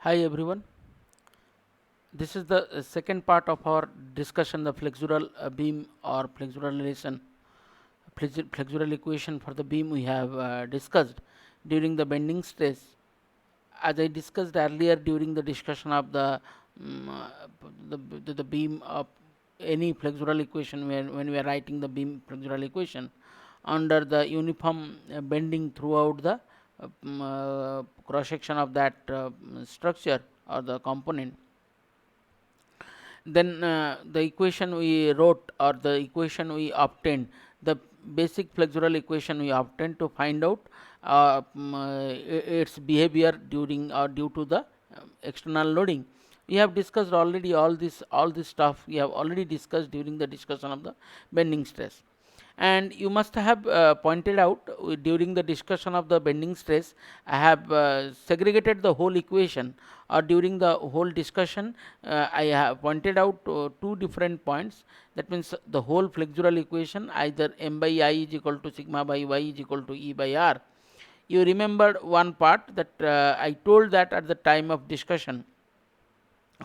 Hi everyone. This is the second part of our discussion, the flexural beam or flexural relation, flexural equation for the beam we have discussed during the bending stress. As I discussed earlier during the discussion of um, uh, the beam of any flexural equation, when we are writing the beam flexural equation under the uniform bending throughout the cross section of that structure or the component, then the equation we wrote or the equation we obtained, the basic flexural equation we obtained to find out its behavior during or due to the external loading. We have discussed already all this stuff we have already discussed during the discussion of the bending stress. And you must have pointed out during the discussion of the bending stress, I have segregated the whole equation, or during the whole discussion I have pointed out two different points. That means the whole flexural equation, either m by I is equal to sigma by y is equal to E by R. You remembered one part that I told that at the time of discussion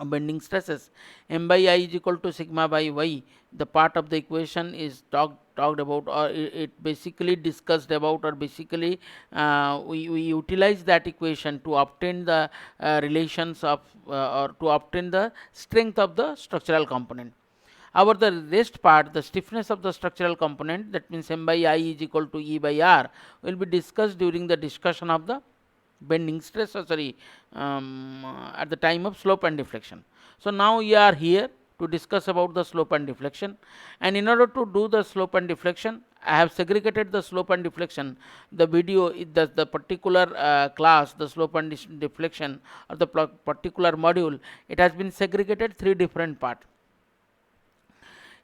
bending stresses, m by I is equal to sigma by y. The part of the equation is talked about, or it basically discussed about, or basically we utilize that equation to obtain the relations of or to obtain the strength of the structural component. Our the rest part, the stiffness of the structural component, that means m by I is equal to E by R, will be discussed during the discussion of the bending stress, at the time of slope and deflection. So now we are here to discuss about the slope and deflection, and in order to do the slope and deflection, I have segregated the slope and deflection. The video, the particular class, the slope and deflection, or the particular module, it has been segregated three different parts.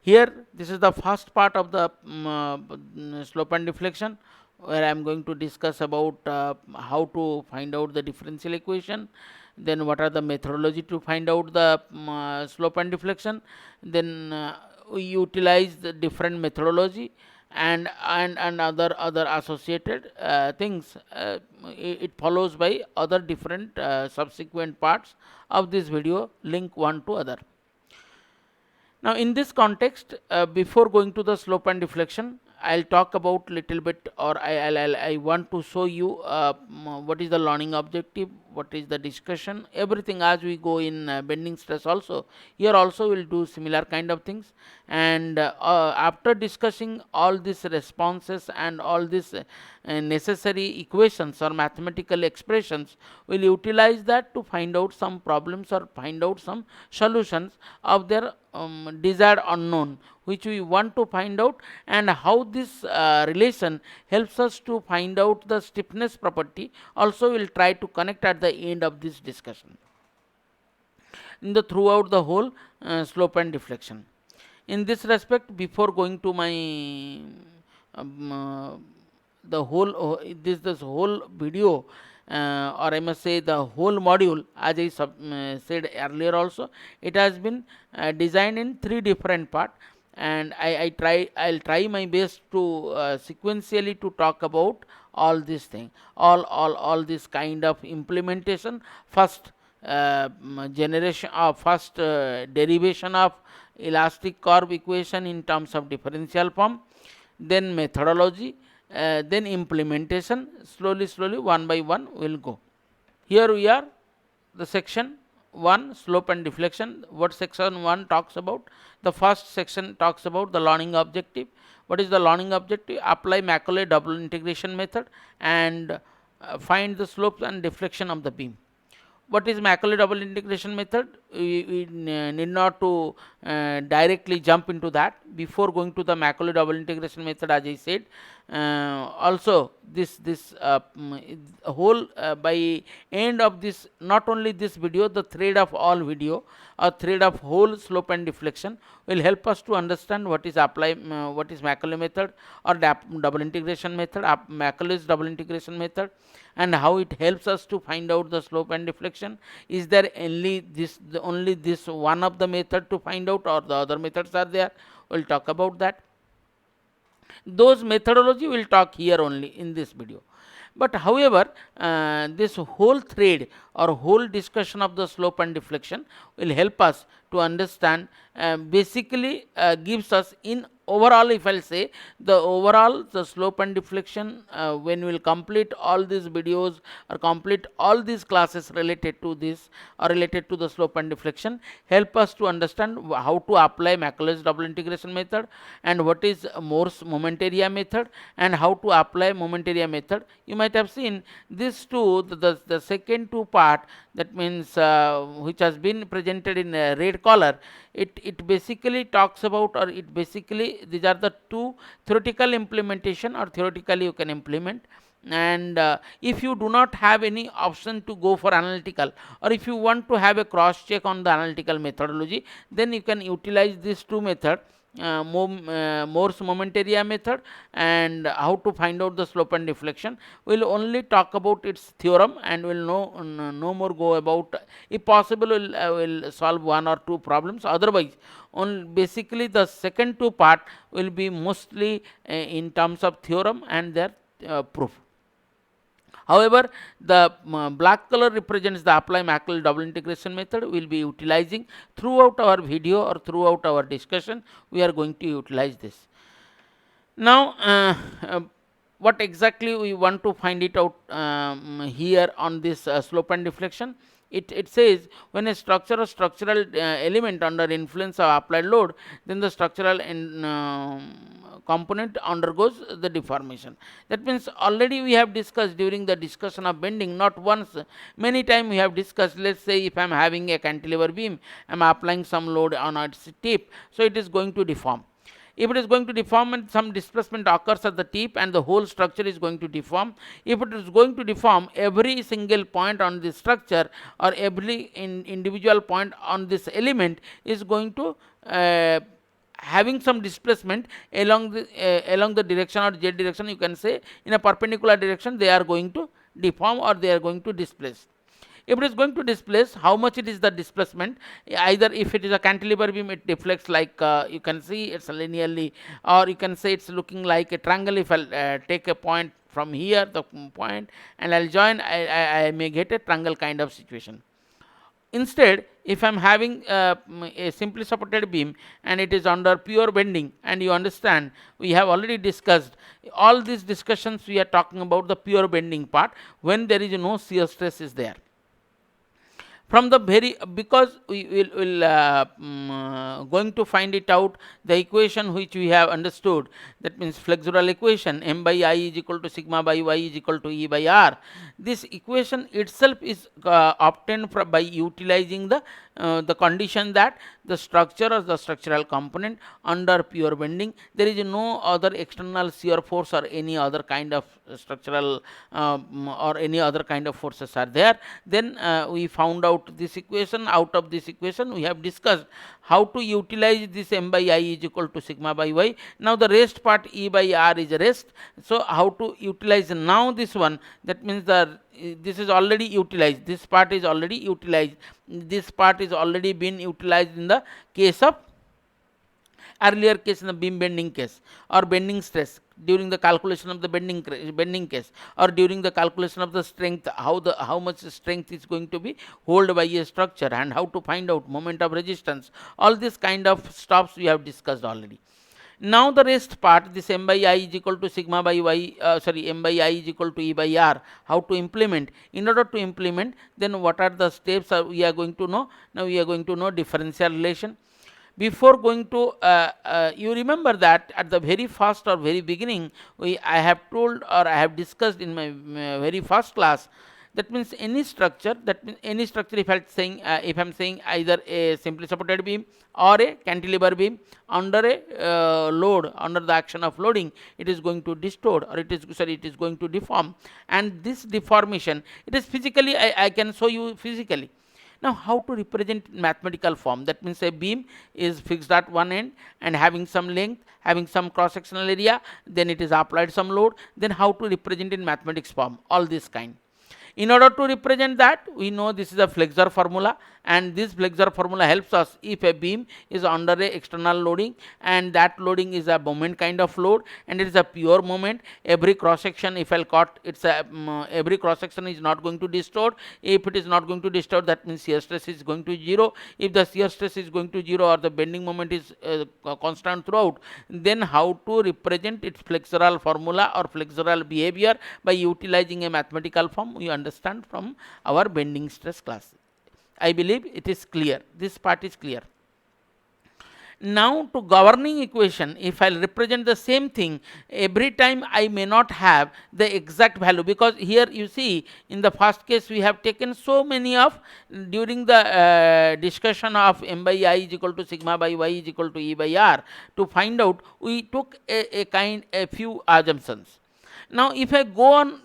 Here, this is the first part of the slope and deflection, where I am going to discuss about how to find out the differential equation, then what are the methodology to find out the slope and deflection, then we utilize the different methodology, and other associated things. It follows by other different subsequent parts of this video, link one to other. Now, in this context, before going to the slope and deflection, I'll talk about little bit, or I want to show you what is the learning objective, what is the discussion, everything as we go in bending stress also. Here also we'll do similar kind of things, and after discussing all these responses and all these necessary equations or mathematical expressions, we'll utilize that to find out some problems or find out some solutions of their desired unknown, which we want to find out, and how this relation helps us to find out the stiffness property also we'll try to connect at the end of this discussion in the throughout the whole slope and deflection. In this respect, before going to my um, uh, the whole this whole video, or I must say the whole module, as I said earlier also, it has been designed in three different parts, and I'll try my best to sequentially to talk about all these things, all this kind of implementation. First generation of first derivation of elastic curve equation in terms of differential form, then methodology, then implementation. Slowly one by one will go. Here we are, the section 1, slope and deflection. What section 1 talks about? The first section talks about the learning objective. What is the learning objective? Apply Macaulay double integration method and find the slope and deflection of the beam. What is Macaulay double integration method? We need not to directly jump into that. Before going to the Macaulay double integration method, as I said, also this whole by end of this, not only this video, the thread of all video, or thread of whole slope and deflection will help us to understand what is what is Macaulay method or double integration method, Macaulay's double integration method, and how it helps us to find out the slope and deflection. Is there only this one of the method to find out, or the other methods are there? We'll talk about that. Those methodology we'll talk here only in this video. But however, this whole thread or whole discussion of the slope and deflection will help us to understand, basically gives us in overall, if I'll say, the overall the slope and deflection, when we'll complete all these videos or complete all these classes related to this or related to the slope and deflection, help us to understand how to apply Maclaud's double integration method, and what is Morse moment area method, and how to apply moment area method. You might have seen these two, the second two part, that means which has been presented in red color. It basically talks about, or it basically, these are the two theoretical implementation, or theoretically you can implement. And if you do not have any option to go for analytical, or if you want to have a cross check on the analytical methodology, then you can utilize these two methods, Morse moment area method and how to find out the slope and deflection. We will only talk about its theorem, and will no more go about. If possible, will solve one or two problems. Otherwise, only basically the second two part will be mostly in terms of theorem and their proof. However, the black color represents the apply Maclaurin double integration method. We will be utilizing throughout our video or throughout our discussion. We are going to utilize this. Now, what exactly we want to find it out here on this slope and deflection? It says, when a structure or structural element under influence of applied load, then the structural component undergoes the deformation. That means already we have discussed during the discussion of bending, not once, many times we have discussed. Let's say if I am having a cantilever beam, I am applying some load on its tip, so it is going to deform. If it is going to deform and some displacement occurs at the tip, and the whole structure is going to deform. If it is going to deform, every single point on this structure or every individual point on this element is going to having some displacement along the direction or z direction, you can say in a perpendicular direction, they are going to deform or they are going to displace. If it is going to displace, how much it is the displacement? Either if it is a cantilever beam, it deflects like you can see it's linearly, or you can say it's looking like a triangle. If I take a point from here, the point, and I'll join, I may get a triangle kind of situation. Instead, if I am having a simply supported beam and it is under pure bending, and you understand, we have already discussed all these discussions, we are talking about the pure bending part, when there is no shear stress is there. From the very, because we will going to find it out, the equation which we have understood, that means flexural equation, m by I is equal to sigma by y is equal to E by R. This equation itself is obtained by utilizing the condition that the structure or the structural component under pure bending, there is no other external shear force or any other kind of structural or any other kind of forces are there. Then we found out this equation. Out of this equation, we have discussed how to utilize this m by I is equal to sigma by y. Now the rest part, E by R, is a rest. So how to utilize now this one? That means this is already utilized. This part is already utilized. This part is already been utilized in the case of earlier case, in the beam bending case or bending stress, during the calculation of the bending case, or during the calculation of the strength, how much strength is going to be held by a structure, and how to find out moment of resistance. All this kind of stuffs we have discussed already. Now the rest part, this m by I is equal to sigma by y, m by I is equal to E by R, how to implement. In order to implement, then what are the steps we are going to know? Now we are going to know differential relation. Before going to, you remember that at the very first or very beginning, I have told or I have discussed in my very first class, that means any structure, if I am saying either a simply supported beam or a cantilever beam under a load, under the action of loading, it is going to distort, or it is going to deform. And this deformation, it is physically, I can show you physically. Now how to represent mathematical form? That means a beam is fixed at one end and having some length, having some cross sectional area, then it is applied some load. Then how to represent in mathematics form? All this kind. In order to represent that, we know this is a flexor formula, and this flexor formula helps us if a beam is under a external loading and that loading is a moment kind of load and it is a pure moment. Every cross section, if I'll cut, it's a every cross section is not going to distort. If it is not going to distort, that means shear stress is going to 0. If the shear stress is going to 0 or the bending moment is constant throughout, then how to represent its flexural formula or flexural behavior by utilizing a mathematical form, we understand from our bending stress class. I believe it is clear. This part is clear. Now to governing equation, if I will represent the same thing, every time I may not have the exact value, because here you see in the first case we have taken so many of, during the discussion of m by I is equal to sigma by y is equal to E by R, to find out we took a few assumptions. Now if I go on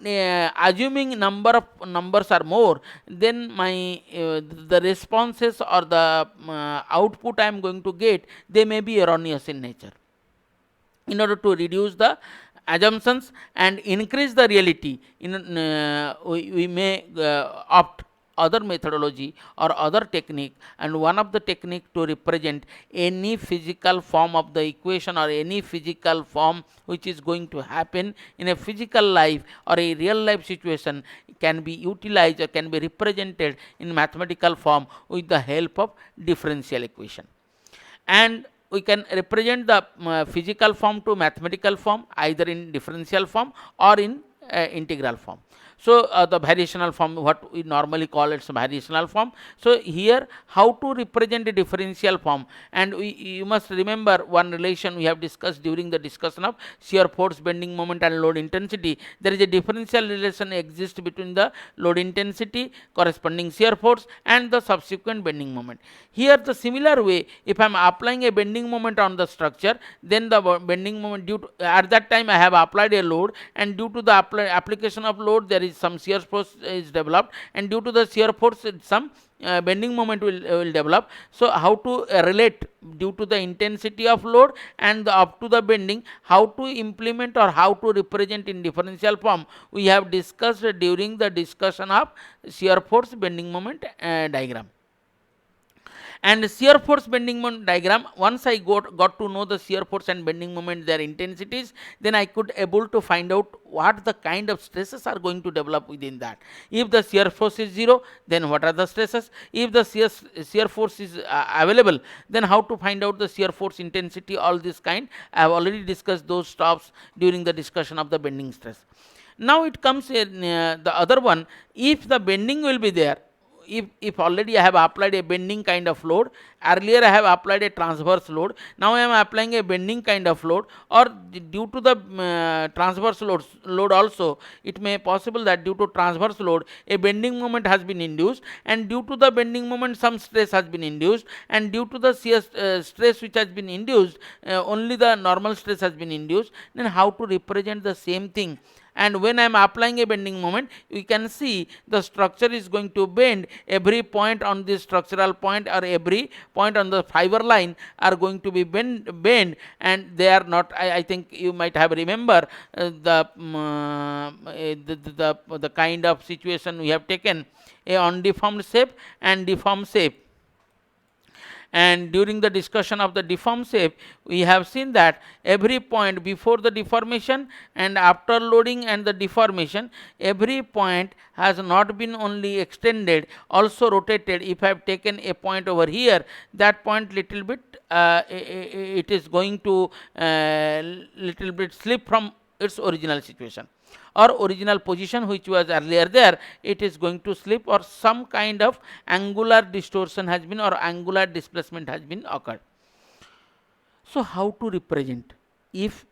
assuming number of numbers are more, then my the responses or the output I am going to get, they may be erroneous in nature. In order to reduce the assumptions and increase the reality, we may opt other methodology or other technique, and one of the technique to represent any physical form of the equation or any physical form which is going to happen in a physical life or a real life situation can be utilized or can be represented in mathematical form with the help of differential equation. And we can represent the physical form to mathematical form either in differential form or in integral form. So the variational form, what we normally call it variational form. So here how to represent a differential form, and you must remember one relation we have discussed during the discussion of shear force, bending moment and load intensity. There is a differential relation exists between the load intensity, corresponding shear force and the subsequent bending moment. Here the similar way, if I am applying a bending moment on the structure, then the bending moment due to, at that time I have applied a load, and due to the application of load there is some shear force is developed, and due to the shear force some bending moment will develop. So how to relate due to the intensity of load and up to the bending, how to implement or how to represent in differential form, we have discussed during the discussion of shear force bending moment diagram. And shear force bending moment diagram, once I got to know the shear force and bending moment, their intensities, then I could able to find out what the kind of stresses are going to develop within that. If the shear force is 0, then what are the stresses? If the shear force is available, then how to find out the shear force intensity, all this kind. I have already discussed those stuffs during the discussion of the bending stress. Now it comes in the other one, if the bending will be there, if already I have applied a bending kind of load, earlier I have applied a transverse load, now I am applying a bending kind of load, or due to the transverse load also, it may possible that due to transverse load a bending moment has been induced, and due to the bending moment some stress has been induced, and due to the shear stress which has been induced, only the normal stress has been induced. Then how to represent the same thing? And when I am applying a bending moment, you can see the structure is going to bend. Every point on this structural point or every point on the fiber line are going to be bend, and they are not, I think you might have remember the kind of situation we have taken, a undeformed shape and deformed shape. And during the discussion of the deformed shape, we have seen that every point before the deformation and after loading and the deformation, every point has not been only extended, also rotated. If I have taken a point over here, that point little bit it is going to little bit slip from its original situation or original position which was earlier there, it is going to slip, or some kind of angular distortion has been or angular displacement has been occurred. So how to represent? If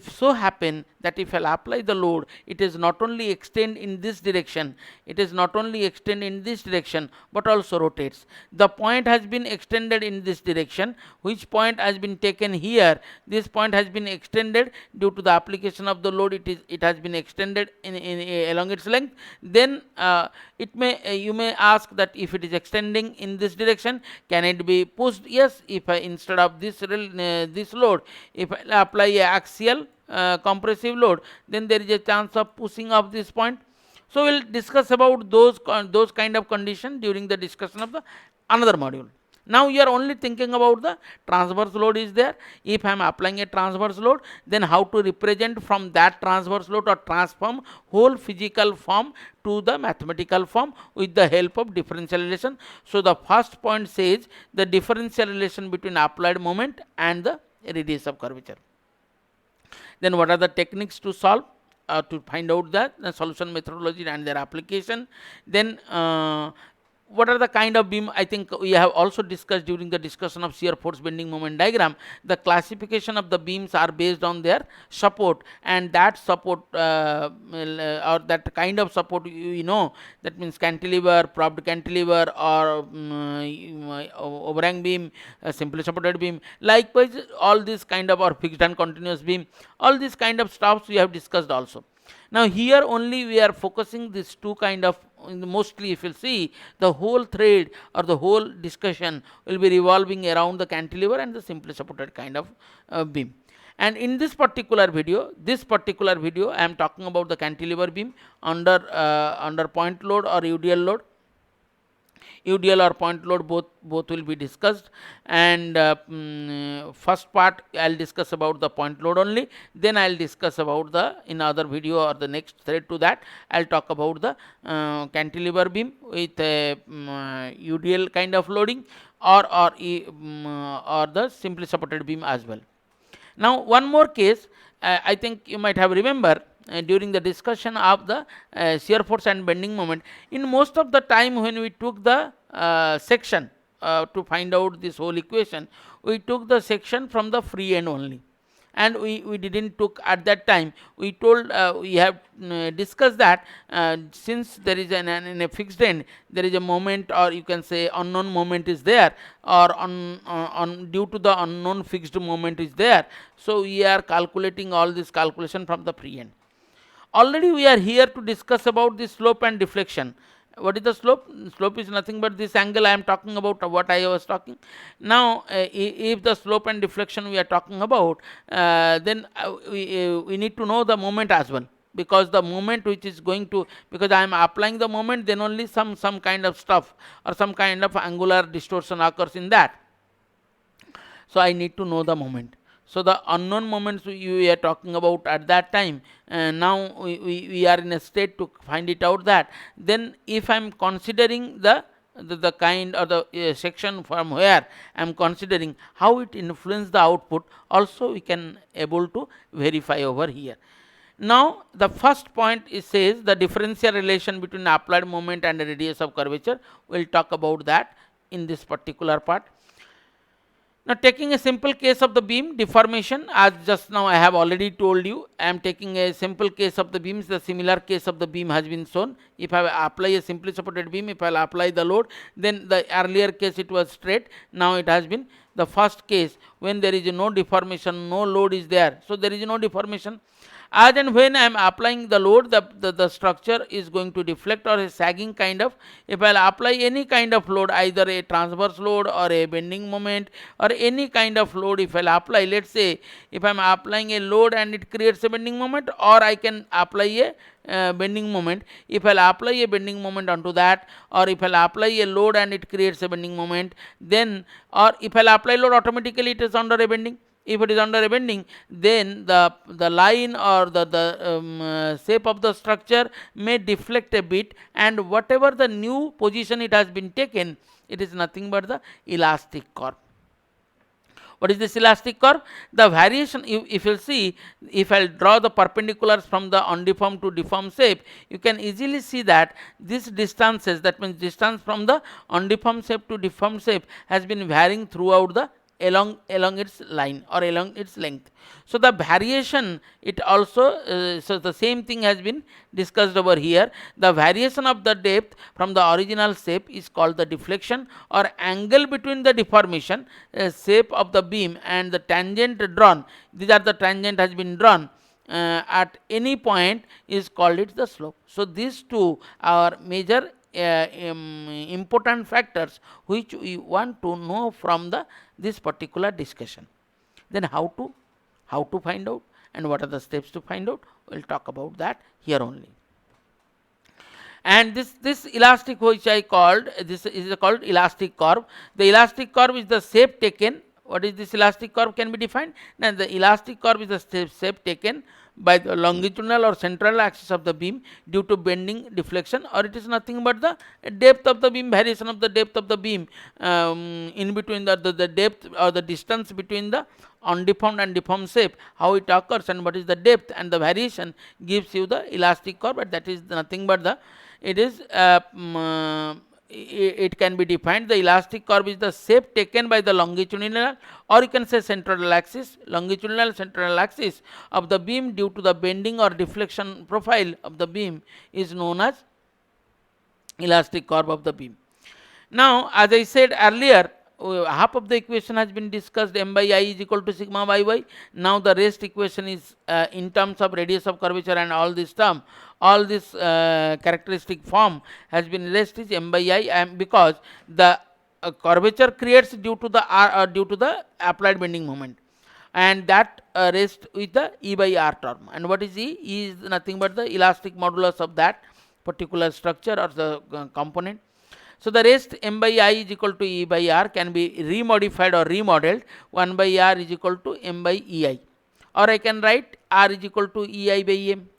so happen that if I apply the load, it is not only extend in this direction, it is not only extend in this direction but also rotates. The point has been extended in this direction, which point has been taken here, this point has been extended due to the application of the load, it has been extended in along its length. Then it may you may ask that if it is extending in this direction, can it be pushed? Yes, if I instead of this load, if I apply a axial compressive load, then there is a chance of pushing of this point. So we'll discuss about those kind of condition during the discussion of the another module. Now you are only thinking about the transverse load is there. If I am applying a transverse load, then how to represent from that transverse load or transform whole physical form to the mathematical form with the help of differential relation. So the first point says the differential relation between applied moment and the radius of curvature. Then what are the techniques to solve, to find out the solution methodology and their application. Then what are the kind of beam? I think we have also discussed during the discussion of shear force bending moment diagram. The classification of the beams are based on their support, and that support or that kind of support, you know, that means cantilever, propped cantilever, or overhang beam, simply supported beam. Likewise, all this kind of, or fixed and continuous beam, all these kind of stuffs we have discussed also. Now here only we are focusing these two kind of, mostly if you see, the whole thread or the whole discussion will be revolving around the cantilever and the simply supported kind of beam. And in this particular video I am talking about the cantilever beam under point load or UDL load. UDL or point load, both will be discussed. And first part I will discuss about the point load only. Then I will discuss about the, in other video or the next thread to that, I will talk about the cantilever beam with UDL kind of loading, or the simply supported beam as well. Now one more case, I think you might have remember during the discussion of the shear force and bending moment. In most of the time when we took the section to find out this whole equation, we took the section from the free end only, and we didn't took at that time. We told we have discussed that since there is in a fixed end there is a moment, or you can say unknown moment is there, or on due to the unknown fixed moment is there. So we are calculating all this calculation from the free end. Already we are here to discuss about the slope and deflection. What is the slope? Slope is nothing but this angle I am talking about, what I was talking. Now if the slope and deflection we are talking about, then we need to know the moment as well, because the moment which is going to, because I am applying the moment, then only some kind of stuff or some kind of angular distortion occurs in that. So I need to know the moment. So the unknown moments we are talking about at that time, now we are in a state to find it out. That then if I am considering the kind or the section from where I am considering how it influence the output, also we can able to verify over here. Now the first point is says the differential relation between applied moment and the radius of curvature. We will talk about that in this particular part. Now taking a simple case of the beam deformation, as just now I have already told you, I am taking a simple case of the beams. The similar case of the beam has been shown. If I apply a simply supported beam, if I apply the load, then the earlier case it was straight, now it has been the first case when there is no deformation, no load is there. So there is no deformation. As and when I am applying the load, the structure is going to deflect or a sagging kind of. If I will apply any kind of load, either a transverse load or a bending moment or any kind of load, if I will apply, let us say if I am applying a load and it creates a bending moment, or I can apply a bending moment. If I will apply a bending moment onto that, or if I will apply a load and it creates a bending moment, then, or if I will apply load, automatically it is under a bending. If it is under a bending, then the line or the shape of the structure may deflect a bit, and whatever the new position it has been taken, it is nothing but the elastic curve. What is this elastic curve? The variation, if you see, if I draw the perpendiculars from the undeformed to deformed shape, you can easily see that these distances, that means distance from the undeformed shape to deformed shape, has been varying throughout the along its line or along its length. So the variation, it also so the same thing has been discussed over here. The variation of the depth from the original shape is called the deflection, or angle between the deformation shape of the beam and the tangent drawn. These are the tangent has been drawn at any point is called it the slope. So these two are major important factors which we want to know from this particular discussion. Then how to find out and what are the steps to find out, we will talk about that here only. And this elastic which I called, this is called elastic curve. The elastic curve is the shape taken. What is this elastic curve can be defined? Now the elastic curve is the shape taken by the longitudinal or central axis of the beam due to bending, deflection, or it is nothing but the depth of the beam, variation of the depth of the beam in between the depth or the distance between the undeformed and deformed shape, how it occurs and what is the depth, and the variation gives you the elastic curve. But that is nothing but the, it is it can be defined, the elastic curve is the shape taken by the longitudinal, or you can say central axis, longitudinal central axis of the beam due to the bending or deflection profile of the beam is known as elastic curve of the beam. Now, as I said earlier, half of the equation has been discussed, m by I is equal to sigma by y. Now the rest equation is in terms of radius of curvature and all this term, all this characteristic form has been erased is m by I, because the curvature creates due to the applied bending moment, and that rest with the E by R term. And what is E? E is nothing but the elastic modulus of that particular structure or the component. So the rest m by I is equal to E by R can be remodified or remodeled. 1 by R is equal to m by EI, or I can write R is equal to EI by M.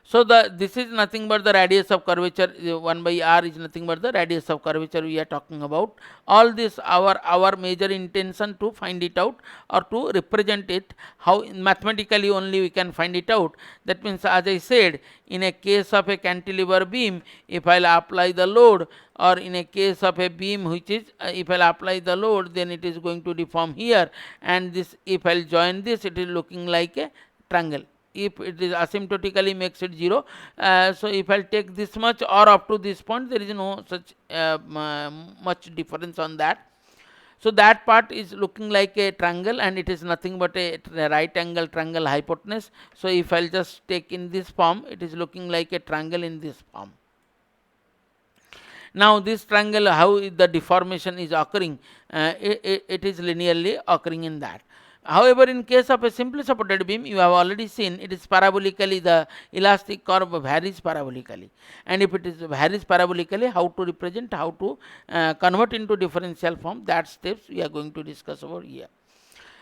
So this is nothing but the radius of curvature. 1 by R is nothing but the radius of curvature we are talking about. All this our major intention to find it out or to represent it, how mathematically only we can find it out. That means, as I said, in a case of a cantilever beam, if I will apply the load, or in a case of a beam which is if I will apply the load, then it is going to deform here, and this, if I will join this, it is looking like a triangle. If it is asymptotically makes it 0. So if I take this much or up to this point, there is no such much difference on that. So that part is looking like a triangle, and it is nothing but a right angle triangle hypotenuse. So if I'll just take in this form, it is looking like a triangle in this form. Now this triangle, how the deformation is occurring, it is linearly occurring in that. However, in case of a simply supported beam, you have already seen it is parabolically, the elastic curve varies parabolically. And if it is varies parabolically, how to represent, how to convert into differential form, that steps we are going to discuss over here.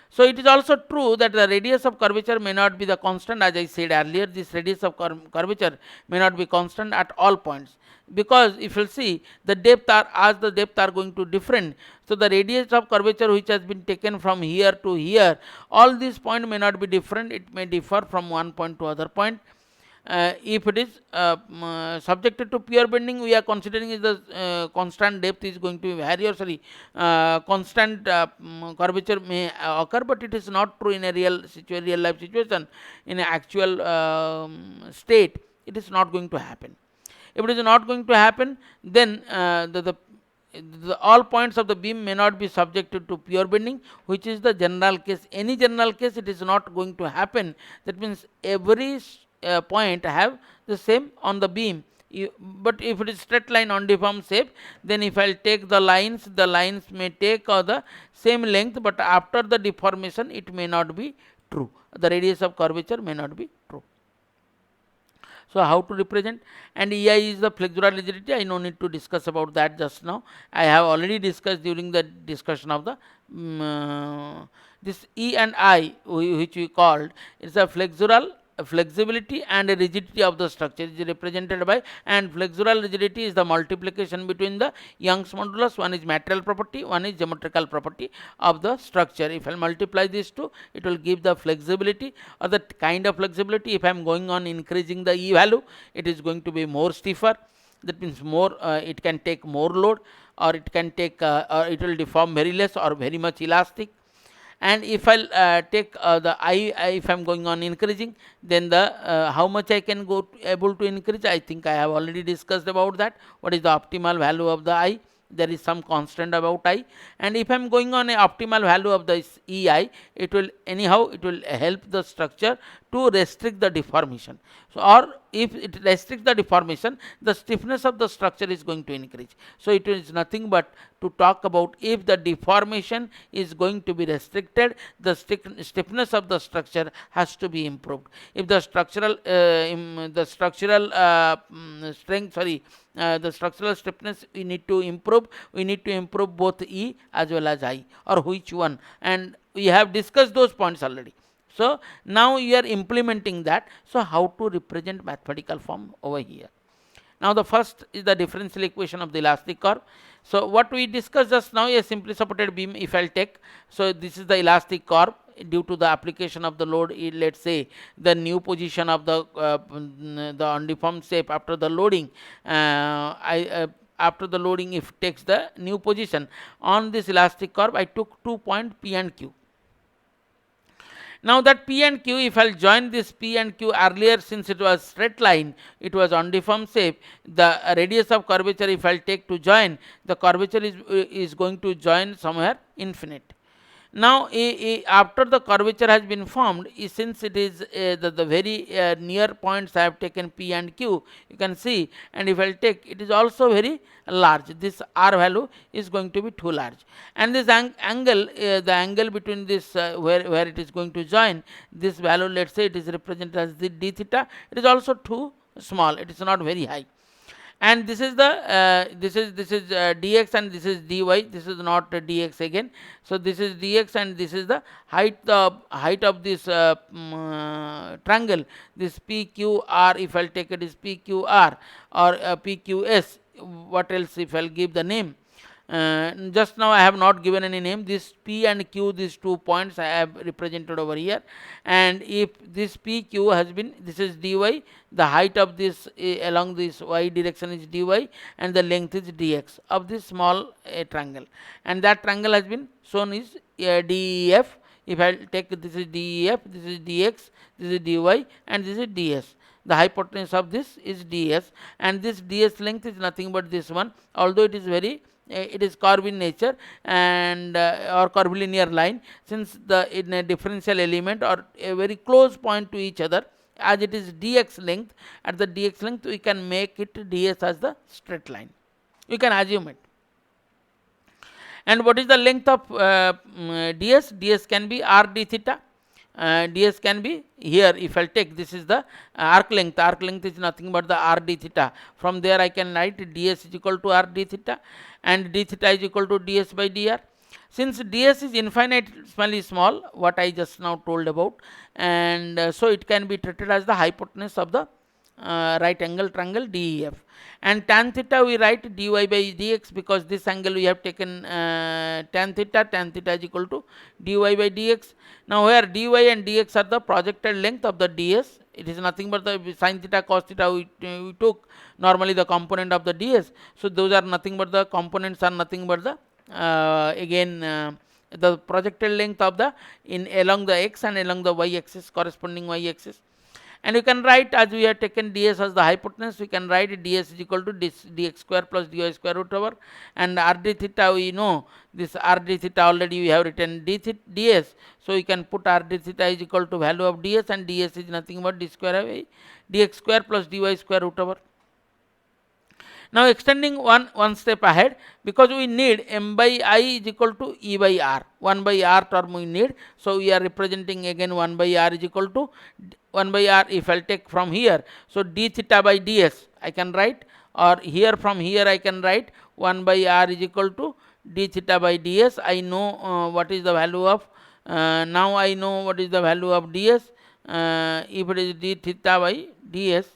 So it is also true that the radius of curvature may not be the constant. As I said earlier, this radius of curvature may not be constant at all points, because if you see the depth are, as the depth are going to different, so the radius of curvature which has been taken from here to here, all these points may not be different, it may differ from one point to other point. If it is subjected to pure bending, we are considering is the constant depth is going to vary, or sorry, constant curvature may occur, but it is not true in a real life situation. In an actual state, it is not going to happen. If it is not going to happen, then all points of the beam may not be subjected to pure bending, which is the general case. Any general case, it is not going to happen. That means every point have the same on the beam. But if it is straight line on deformed shape, then if I will take the lines may take the same length, but after the deformation it may not be true. The radius of curvature may not be true. So how to represent? And EI is the flexural rigidity. I no need to discuss about that just now. I have already discussed during the discussion of the this E and I, which we called, is a flexural flexibility and rigidity of the structure is represented by, and flexural rigidity is the multiplication between the Young's modulus. One is material property, one is geometrical property of the structure. If I multiply these two, it will give the flexibility, or the kind of flexibility. If I am going on increasing the E value, it is going to be more stiffer. That means more, it can take more load, or it can take, or it will deform very less or very much elastic. And if I take the I, if I am going on increasing, then the how much I can go able to increase, I think I have already discussed about that. What is the optimal value of the I? There is some constant about I, and if I am going on a optimal value of the EI, it will anyhow, it will help the structure to restrict the deformation. So, or if it restricts the deformation, the stiffness of the structure is going to increase. So, it is nothing but to talk about if the deformation is going to be restricted, the stiffness of the structure has to be improved. If the structural strength, the structural stiffness we need to improve, we need to improve both E as well as I, or which one, and we have discussed those points already. So, now you are implementing that. So, how to represent mathematical form over here? Now, the first is the differential equation of the elastic curve. So, what we discussed just now, a simply supported beam if I will take. So, this is the elastic curve due to the application of the load. Let us say the new position of the undeformed shape after the loading. After the loading, if takes the new position on this elastic curve, I took 2 point P and Q. Now, that P and Q, if I will join this P and Q earlier, since it was straight line, it was undeformed shape, the radius of curvature if I will take to join, the curvature is going to join somewhere infinite. Now, after the curvature has been formed, since it is the very near points I have taken P and Q, you can see, and if I will take, it is also very large. This R value is going to be too large, and this angle, the angle between this where it is going to join, this value, let us say it is represented as the d theta, it is also too small, it is not very high. And this is the dx and this is dy, this is not dx again. So, this is dx and this is the height of this triangle, this PQR, if I will take it is PQR or PQS, what else if I will give the name. Just now I have not given any name. This P and Q, these 2 points I have represented over here, and if this PQ has been, this is dy, the height of this along this y direction is dy, and the length is dx of this small triangle, and that triangle has been shown is DEF. If I take, this is DEF, this is dx, this is dy, and this is ds. The hypotenuse of this is ds, and this ds length is nothing but this one, although it is very it is curve in nature and or curvilinear line, since the in a differential element or a very close point to each other, as it is dx length, at the dx length we can make it ds as the straight line, we can assume it. And what is the length of ds? ds can be r d theta. ds can be here, if I will take, this is the arc length is nothing but the r d theta. From there I can write ds is equal to r d theta, and d theta is equal to ds by dr. Since ds is infinitely small, what I just now told about, and so it can be treated as the hypotenuse of the right angle triangle DEF. And tan theta we write dy by dx, because this angle we have taken tan theta is equal to dy by dx. Now, where dy and dx are the projected length of the ds, it is nothing but the sin theta cos theta we took normally the component of the ds. So, those are nothing but the components are nothing but the the projected length of the along the x and along the y axis, corresponding y axis. And you can write, as we have taken ds as the hypotenuse, we can write ds is equal to dx square plus dy square root over, and r d theta we know, this r d theta already we have written ds. So, we can put r d theta is equal to value of ds, and ds is nothing but d square by dx square plus dy square root over. Now, extending one step ahead, because we need m by I is equal to E by R, 1 by R term we need. So, we are representing again 1 by R is equal to 1 by R, if I will take from here. So, d theta by ds I can write, or here from here I can write 1 by R is equal to d theta by ds. I know what is the value of, now I know what is the value of ds. If it is d theta by ds,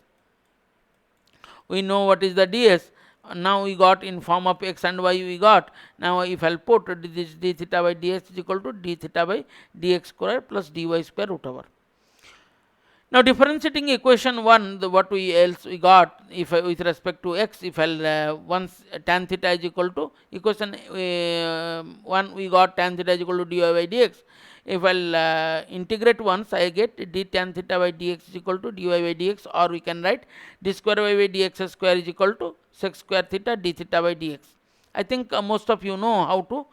we know what is the ds. Now, we got in form of x and y we got. Now, if I will put this d theta by ds is equal to d theta by dx square plus dy square root over. Now, differentiating equation 1, what we else we got, if with respect to x, if I once tan theta is equal to equation 1 we got tan theta is equal to dy by dx. If I integrate once, I get d tan theta by dx is equal to dy by dx, or we can write d square y by dx square is equal to sec square theta d theta by dx. I think most of you know how to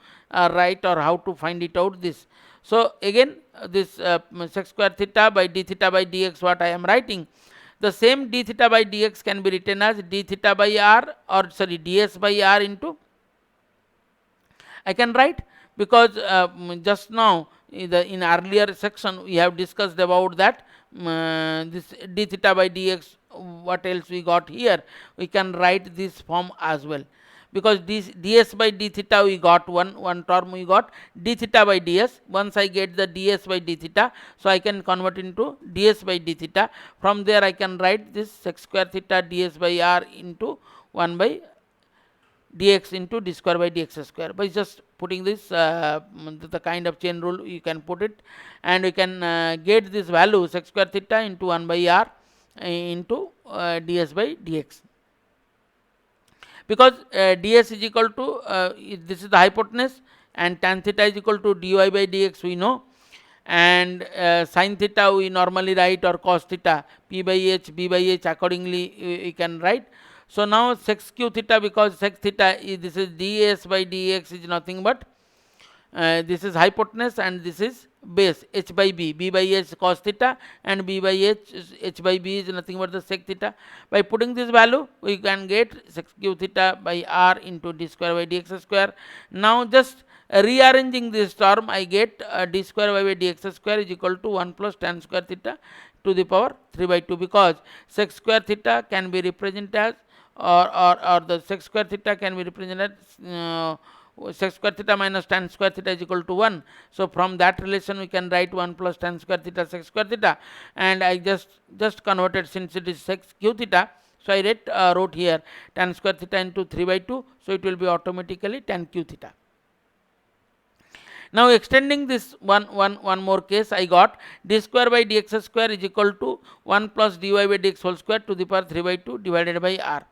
write or how to find it out this. So again this sec square theta by d theta by dx, what I am writing, the same d theta by dx can be written as d theta by r, or sorry, ds by r into, I can write, because just now in earlier section we have discussed about that this d theta by dx, what else we got here, we can write this form as well, because this ds by d theta we got one term, we got d theta by ds. Once I get the ds by d theta, so I can convert into ds by d theta. From there I can write this sec square theta ds by r into 1 by dx into d square by dx square. By just putting this the kind of chain rule you can put it, and you can get this value sec square theta into 1 by r into ds by dx, because ds is equal to this is the hypotenuse, and tan theta is equal to dy by dx we know, and sin theta we normally write, or cos theta p by h, b by h, accordingly we can write. So now sec q theta, because sec theta is, this is ds by dx is nothing but this is hypotenuse and this is base, h by b, b by h cos theta, and b by h by b is nothing but the sec theta. By putting this value we can get sec q theta by r into d square by dx square. Now just rearranging this term, I get d square by dx square is equal to 1 plus tan square theta to the power 3 by 2, because sec square theta can be represented as, or the sec square theta can be represented sec square theta minus tan square theta is equal to 1. So from that relation we can write 1 plus tan square theta sec square theta, and I just converted, since it is sec q theta, so I wrote here tan square theta into 3 by 2, so it will be automatically tan q theta. Now extending this one more case, I got d square by dx square is equal to 1 plus dy by dx whole square to the power 3 by 2 divided by r.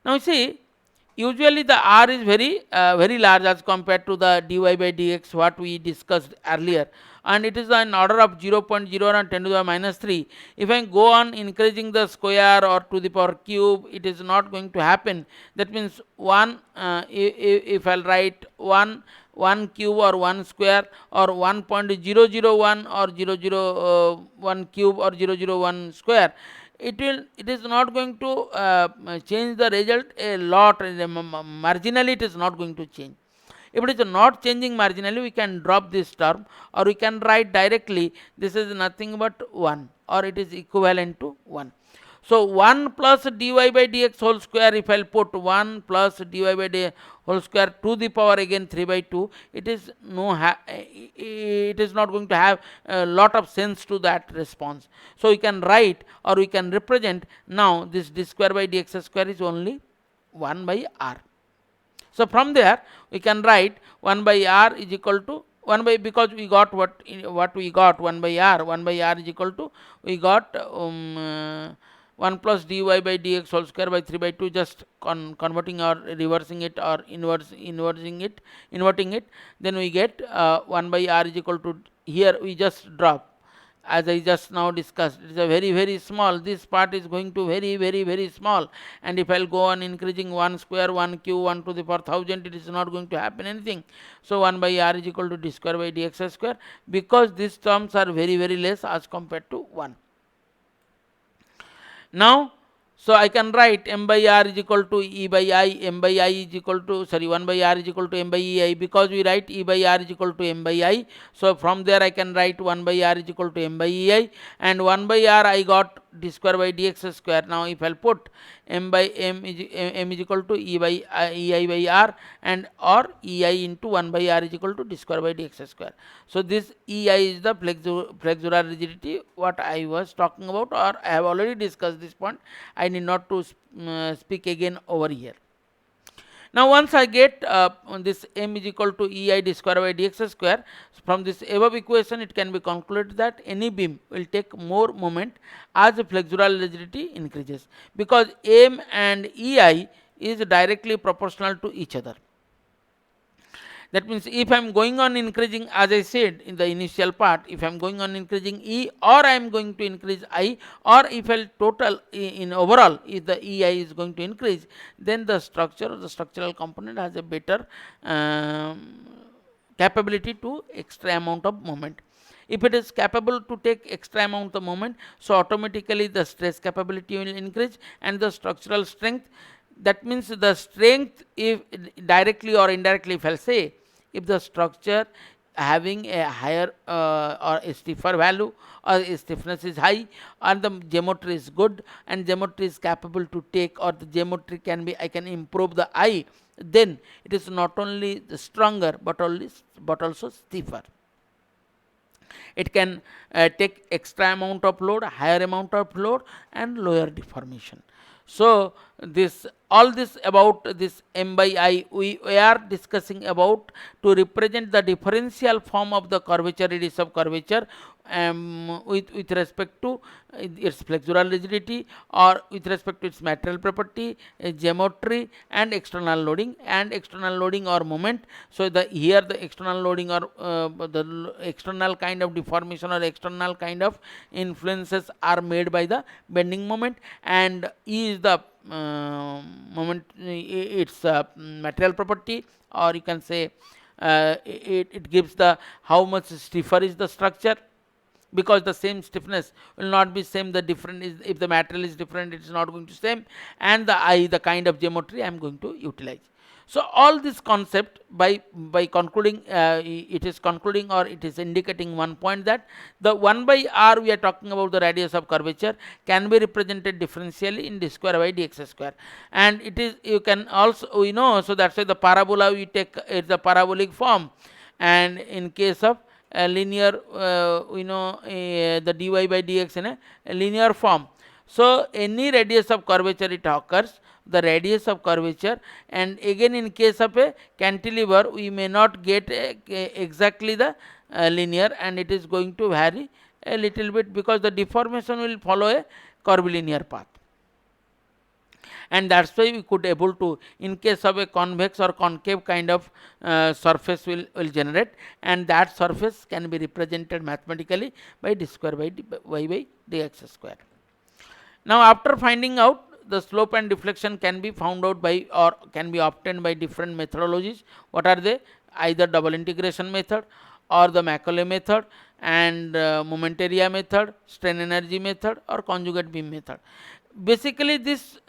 Now you see, usually the r is very large as compared to the dy by dx what we discussed earlier, and it is in order of 0.0 and 10 to the minus 3. If I go on increasing the square or to the power cube, it is not going to happen. That means 1 if I'll write 1 cube or 1 square, or 1.001 or 001 cube or 001 square, it is not going to change the result a lot, marginally it is not going to change. If it is not changing marginally, we can drop this term, or we can write directly this is nothing but 1, or it is equivalent to 1. So 1 plus dy by dx whole square, if I put 1 plus dy by dx whole square to the power again 3 by 2, it is it is not going to have a lot of sense to that response. So we can write, or we can represent now this d square by dx square is only 1 by r. So from there we can write 1 by r is equal to 1 by, because we got what we got 1 by r is equal to, we got 1 plus dy by dx whole square by 3 by 2, just converting or reversing it or inverting it, then we get 1 by r is equal to, here we just drop, as I just now discussed, it is a very small, this part is going to very small, and if I will go on increasing 1 square, 1 cube, 1 to the power 1000, it is not going to happen anything. So 1 by r is equal to d square by dx square, because these terms are very less as compared to 1. Now, so I can write m by r is equal to e by I, m by I is equal to, sorry, 1 by r is equal to m by ei, because we write e by r is equal to m by I. So from there I can write 1 by r is equal to m by ei, and 1 by r I got d square by dx square. Now if I'll put m by m is equal to e by ei by r, and or ei into 1 by r is equal to d square by dx square. So this ei is the flexural rigidity what I was talking about, or I have already discussed this point. I need not to speak again over here. Now once I get this m is equal to ei d square by dx square, from this above equation it can be concluded that any beam will take more moment as the flexural rigidity increases, because m and ei is directly proportional to each other. That means if I am going on increasing, as I said in the initial part, if I am going on increasing E, or I am going to increase I, or if I total in overall, if the EI is going to increase, then the structure or the structural component has a better capability to extra amount of moment. If it is capable to take extra amount of moment, so automatically the stress capability will increase and the structural strength. That means the strength, if directly or indirectly, if I'll say, if the structure having a higher or a stiffer value, or stiffness is high, and the geometry is good, and geometry is capable to take, or the geometry can be, I can improve the eye, then it is not only stronger but also stiffer. It can take extra amount of load, higher amount of load, and lower deformation. So this, all this about this M by I, we are discussing about to represent the differential form of the curvature, radius of curvature, with respect to its flexural rigidity, or with respect to its material property, geometry, and external loading or moment. So the here the external loading or the external kind of deformation or external kind of influences are made by the bending moment, and E is the moment, its material property, or you can say it gives the how much stiffer is the structure, because the same stiffness will not be same, the different is, if the material is different, it is not going to same, and the I, the kind of geometry I am going to utilize. So all this concept, by concluding, it is concluding, or it is indicating one point, that the 1 by r, we are talking about the radius of curvature, can be represented differentially in d square by dx square, and it is, you can also, we know, so that's why the parabola we take, it's a parabolic form, and in case of linear, the dy by dx in a linear form. So any radius of curvature it occurs, the radius of curvature, and again in case of a cantilever, we may not get exactly the linear, and it is going to vary a little bit, because the deformation will follow a curvilinear path. And that's why we could able to, in case of a convex or concave kind of surface will generate, and that surface can be represented mathematically by d square by y by dx square. Now after finding out, the slope and deflection can be found out by, or can be obtained by different methodologies. What are they? Either double integration method, or the Macaulay method, and moment area method, strain energy method, or conjugate beam method. Basically this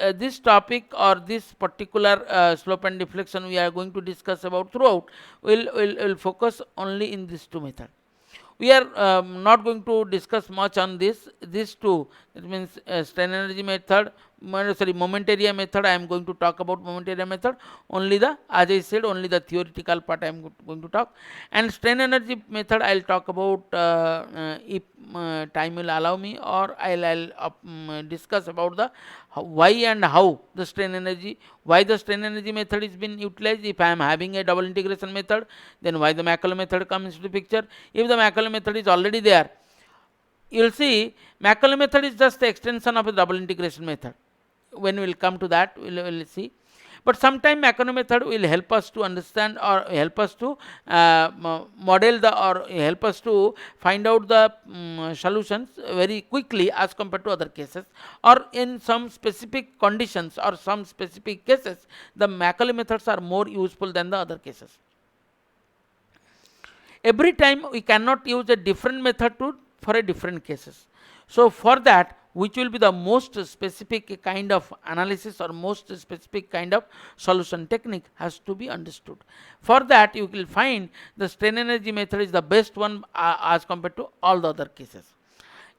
topic, or this particular slope and deflection we are going to discuss about throughout, will focus only in these two methods. We are not going to discuss much on these two. That means strain energy method, moment area method. I am going to talk about moment area method only, the, as I said, only the theoretical part I am going to talk, and strain energy method I will talk about if time will allow me, or I'll discuss about the why and how the strain energy, why the strain energy method is been utilized. If I am having a double integration method, then why the Macaulay method comes into the picture. If the Macaulay method is already there, you will see Macaulay method is just the extension of a double integration method. When we will come to that, we will see. But sometime Macaulay method will help us to understand, or help us to model the, or help us to find out the solutions very quickly as compared to other cases, or in some specific conditions or some specific cases, the Macaulay methods are more useful than the other cases. Every time we cannot use a different method for a different cases. So for that, which will be the most specific kind of analysis or most specific kind of solution technique has to be understood. For that, you will find the strain energy method is the best one as compared to all the other cases.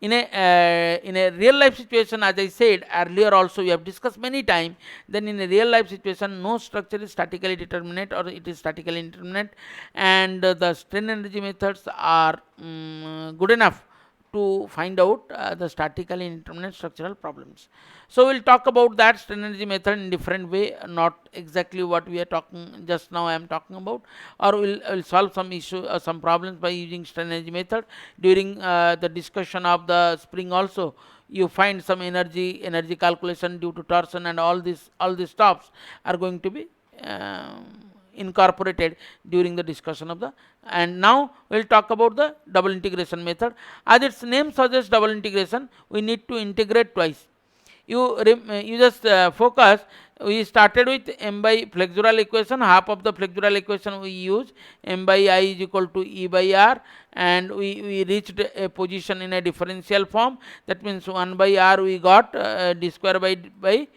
In a real life situation, as I said earlier also, we have discussed many times, then in a real life situation, no structure is statically determinate, or it is statically indeterminate, and the strain energy methods are good enough to find out the statically indeterminate structural problems. So we'll talk about that strain energy method in different way, not exactly what we are talking just now I am talking about, or we'll solve some issue, some problems by using strain energy method. During the discussion of the spring also, you find some energy calculation due to torsion, and all these stops are going to be incorporated during the discussion of the. And now we'll talk about the double integration method. As its name suggests, double integration, we need to integrate twice. you just focus. We started with m by flexural equation. Half of the flexural equation we use m by I is equal to E by R, and we reached a position in a differential form. That means 1 by R we got d square by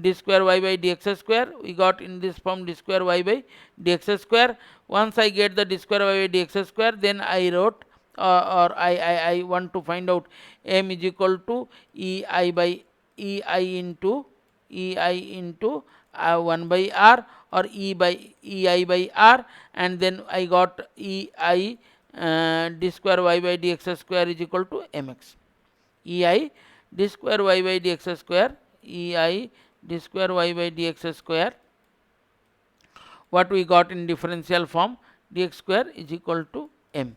d square y by dx square. We got in this form d square y by dx square. Once I get the d square y by dx square, then I wrote I want to find out m is equal to ei by ei into 1 by r, or ei by r, and then I got ei d square y by dx square is equal to mx. Ei d square y by dx square, ei d square y by dx square, what we got in differential form, dx square is equal to m.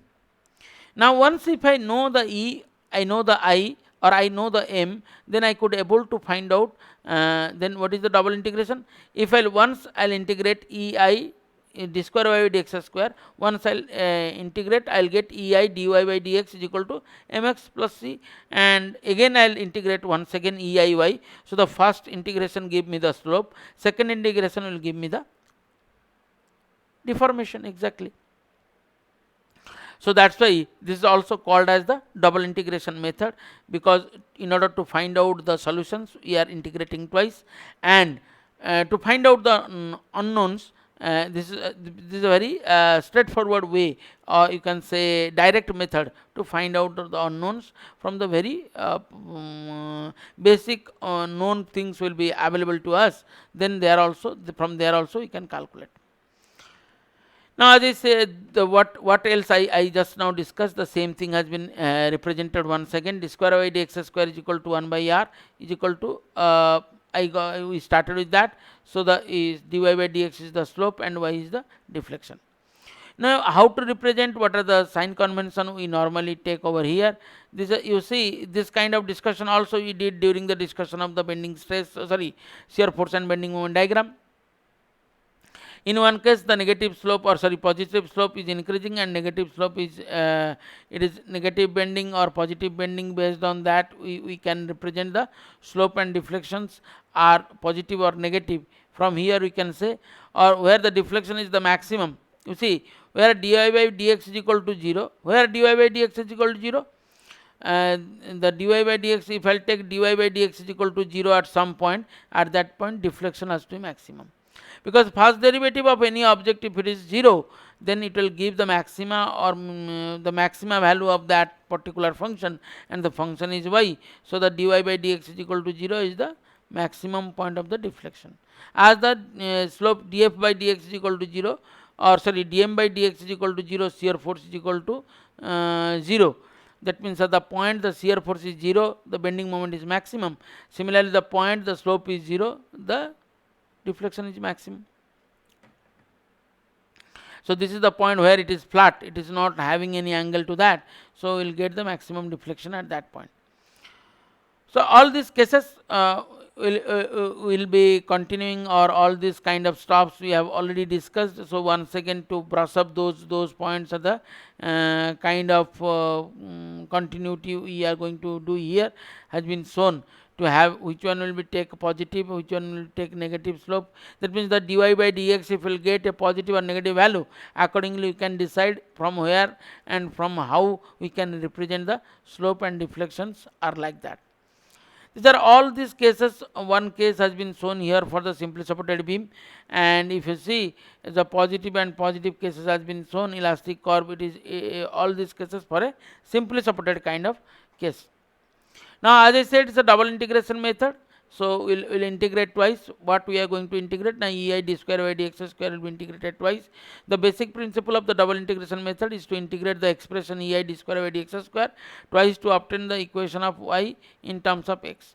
Now once if I know the E, I know the I, or I know the M, then I could able to find out then what is the double integration. If I'll integrate ei d square y by dx square, once I'll integrate, I'll get ei dy by dx is equal to mx plus c, and again I'll integrate once again eiy. So the first integration give me the slope, second integration will give me the deformation exactly. So that's why this is also called as the double integration method, because in order to find out the solutions we are integrating twice, and to find out the unknowns, this is a very straightforward way, or you can say direct method to find out the unknowns. From the very basic known things will be available to us, then there also, from there also we can calculate. Now as I said, what else I just now discussed, the same thing has been represented once again. D square by dx square is equal to 1 by r is equal to we started with that. So the is dy by dx is the slope and y is the deflection. Now how to represent, what are the sign convention we normally take over here. This you see, this kind of discussion also we did during the discussion of the bending stress, shear force and bending moment diagram. In one case the negative slope, or positive slope is increasing, and negative slope is it is negative bending or positive bending. Based on that we can represent the slope and deflections are positive or negative. From here we can say, or where the deflection is the maximum. You see, where dy by dx is equal to 0, where dy by dx is equal to 0, the dy by dx, if I'll take dy by dx is equal to 0 at some point, at that point deflection has to be maximum. Because first derivative of any object, if it is 0, then it will give the maxima, or the maxima value of that particular function, and the function is y. So the dy by dx is equal to 0 is the maximum point of the deflection. As the slope df by dx is equal to 0, or dm by dx is equal to 0, shear force is equal to 0. That means at the point the shear force is 0, the bending moment is maximum. Similarly, the point the slope is 0, the deflection is maximum. So this is the point where it is flat, it is not having any angle to that, so we will get the maximum deflection at that point. So all these cases will be continuing, or all these kind of stops we have already discussed. So once again, to brush up those points are the kind of continuity we are going to do here has been shown, to have which one will be take positive, which one will take negative slope. That means the dy by dx, if will get a positive or negative value, accordingly we can decide from where and from how we can represent the slope and deflections are like that. These are all these cases. One case has been shown here for the simply supported beam, and if you see the positive and positive cases has been shown, elastic curve, it is all these cases for a simply supported kind of case. Now as I said, it's a double integration method, so we'll integrate twice. What we are going to integrate now, ei d square by dx square will be integrated twice. The basic principle of the double integration method is to integrate the expression ei d square by dx square twice to obtain the equation of y in terms of x.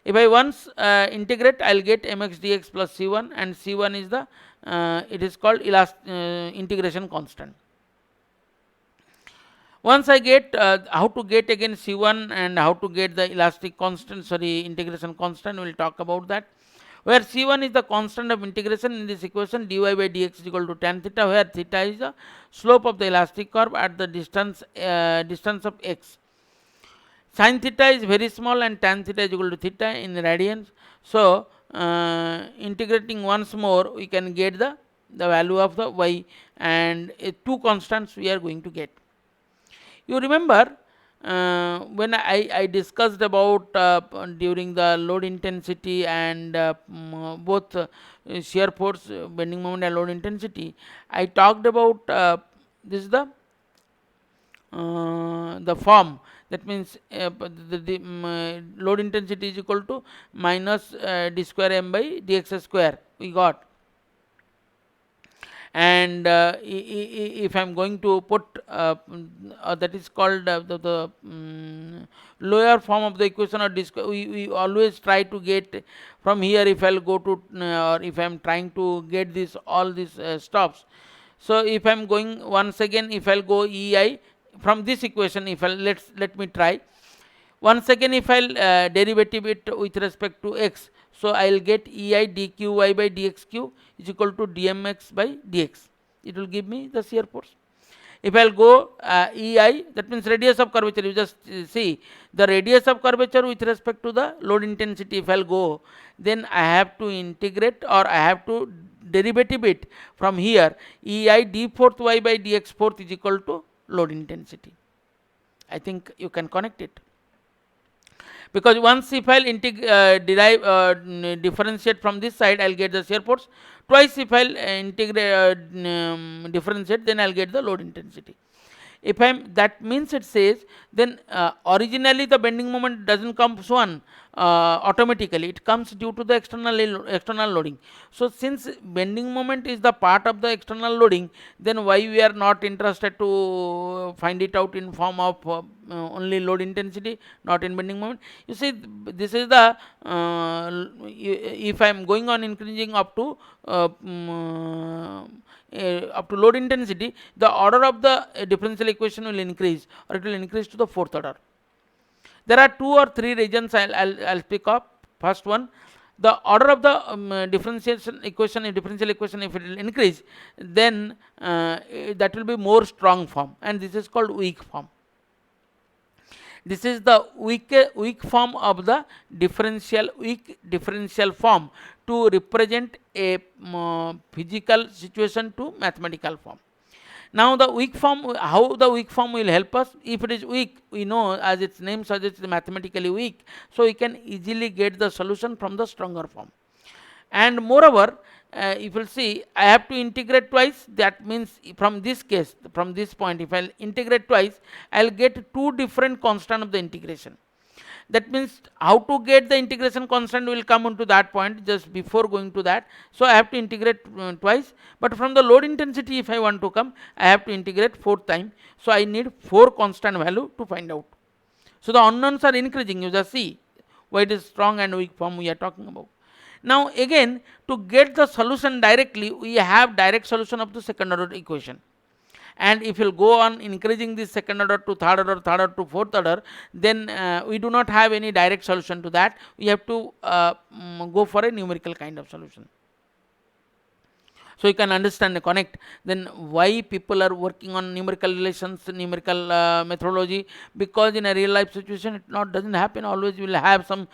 If I once integrate, I'll get mx dx plus c1, and c1 is the it is called integration constant. Once I get how to get again C1 and how to get the elastic constant, integration constant, we will talk about that. Where C1 is the constant of integration in this equation, dy by dx is equal to tan theta, where theta is the slope of the elastic curve at the distance of x. Sin theta is very small and tan theta is equal to theta in radians. So integrating once more, we can get the value of the y, and two constants we are going to get. You remember when I discussed about during the load intensity and both shear force, bending moment and load intensity, I talked about this is the form. That means the load intensity is equal to minus d square m by dx square we got. And if I am going to put that is called the lower form of the equation, or we always try to get from here. If I will go to or if I am trying to get this all these stops, so if I am going once again, if I will go ei from this equation, if I let me try once again, if I will derivative it with respect to x, so I will get ei dqy by dxq is equal to dmx by dx. It will give me the shear force. If I will go ei, that means radius of curvature. You just see the radius of curvature with respect to the load intensity. If I will go, then I have to integrate, or I have to derivative it from here. Ei d fourth y by dx fourth is equal to load intensity. I think you can connect it. Because once if I will differentiate from this side, I will get the shear force. Twice if I will differentiate, then I will get the load intensity. If I am, that means it says then originally the bending moment doesn't come one automatically, it comes due to the external loading. So since bending moment is the part of the external loading, then why we are not interested to find it out in form of only load intensity, not in bending moment. You see, this is the if I am going on increasing up to load intensity, the order of the differential equation will increase, or it will increase to the fourth order. There are 2 or 3 regions I'll pick up. First one, the order of the differential equation, if it will increase, then that will be more strong form, and this is called weak form. This is the weak form of the weak differential form to represent a physical situation to mathematical form. Now the weak form, how the weak form will help us? If it is weak, we know, as its name suggests, mathematically weak, so we can easily get the solution from the stronger form. And moreover, if you will see, I have to integrate twice. That means from this case, from this point, if I will integrate twice, I will get 2 different constant of the integration. That means how to get the integration constant will come into that point just before going to that. So I have to integrate twice, but from the load intensity, if I want to come, I have to integrate 4th time. So I need 4 constant value to find out. So the unknowns are increasing. You just see why it is strong and weak form we are talking about. Now again, to get the solution directly, we have direct solution of the second order equation. And if you will go on increasing this second order to third order to fourth order, then we do not have any direct solution to that. We have to go for a numerical kind of solution. So you can understand and connect then why people are working on numerical relations, numerical methodology, because in a real life situation it doesn't happen. Always you will have some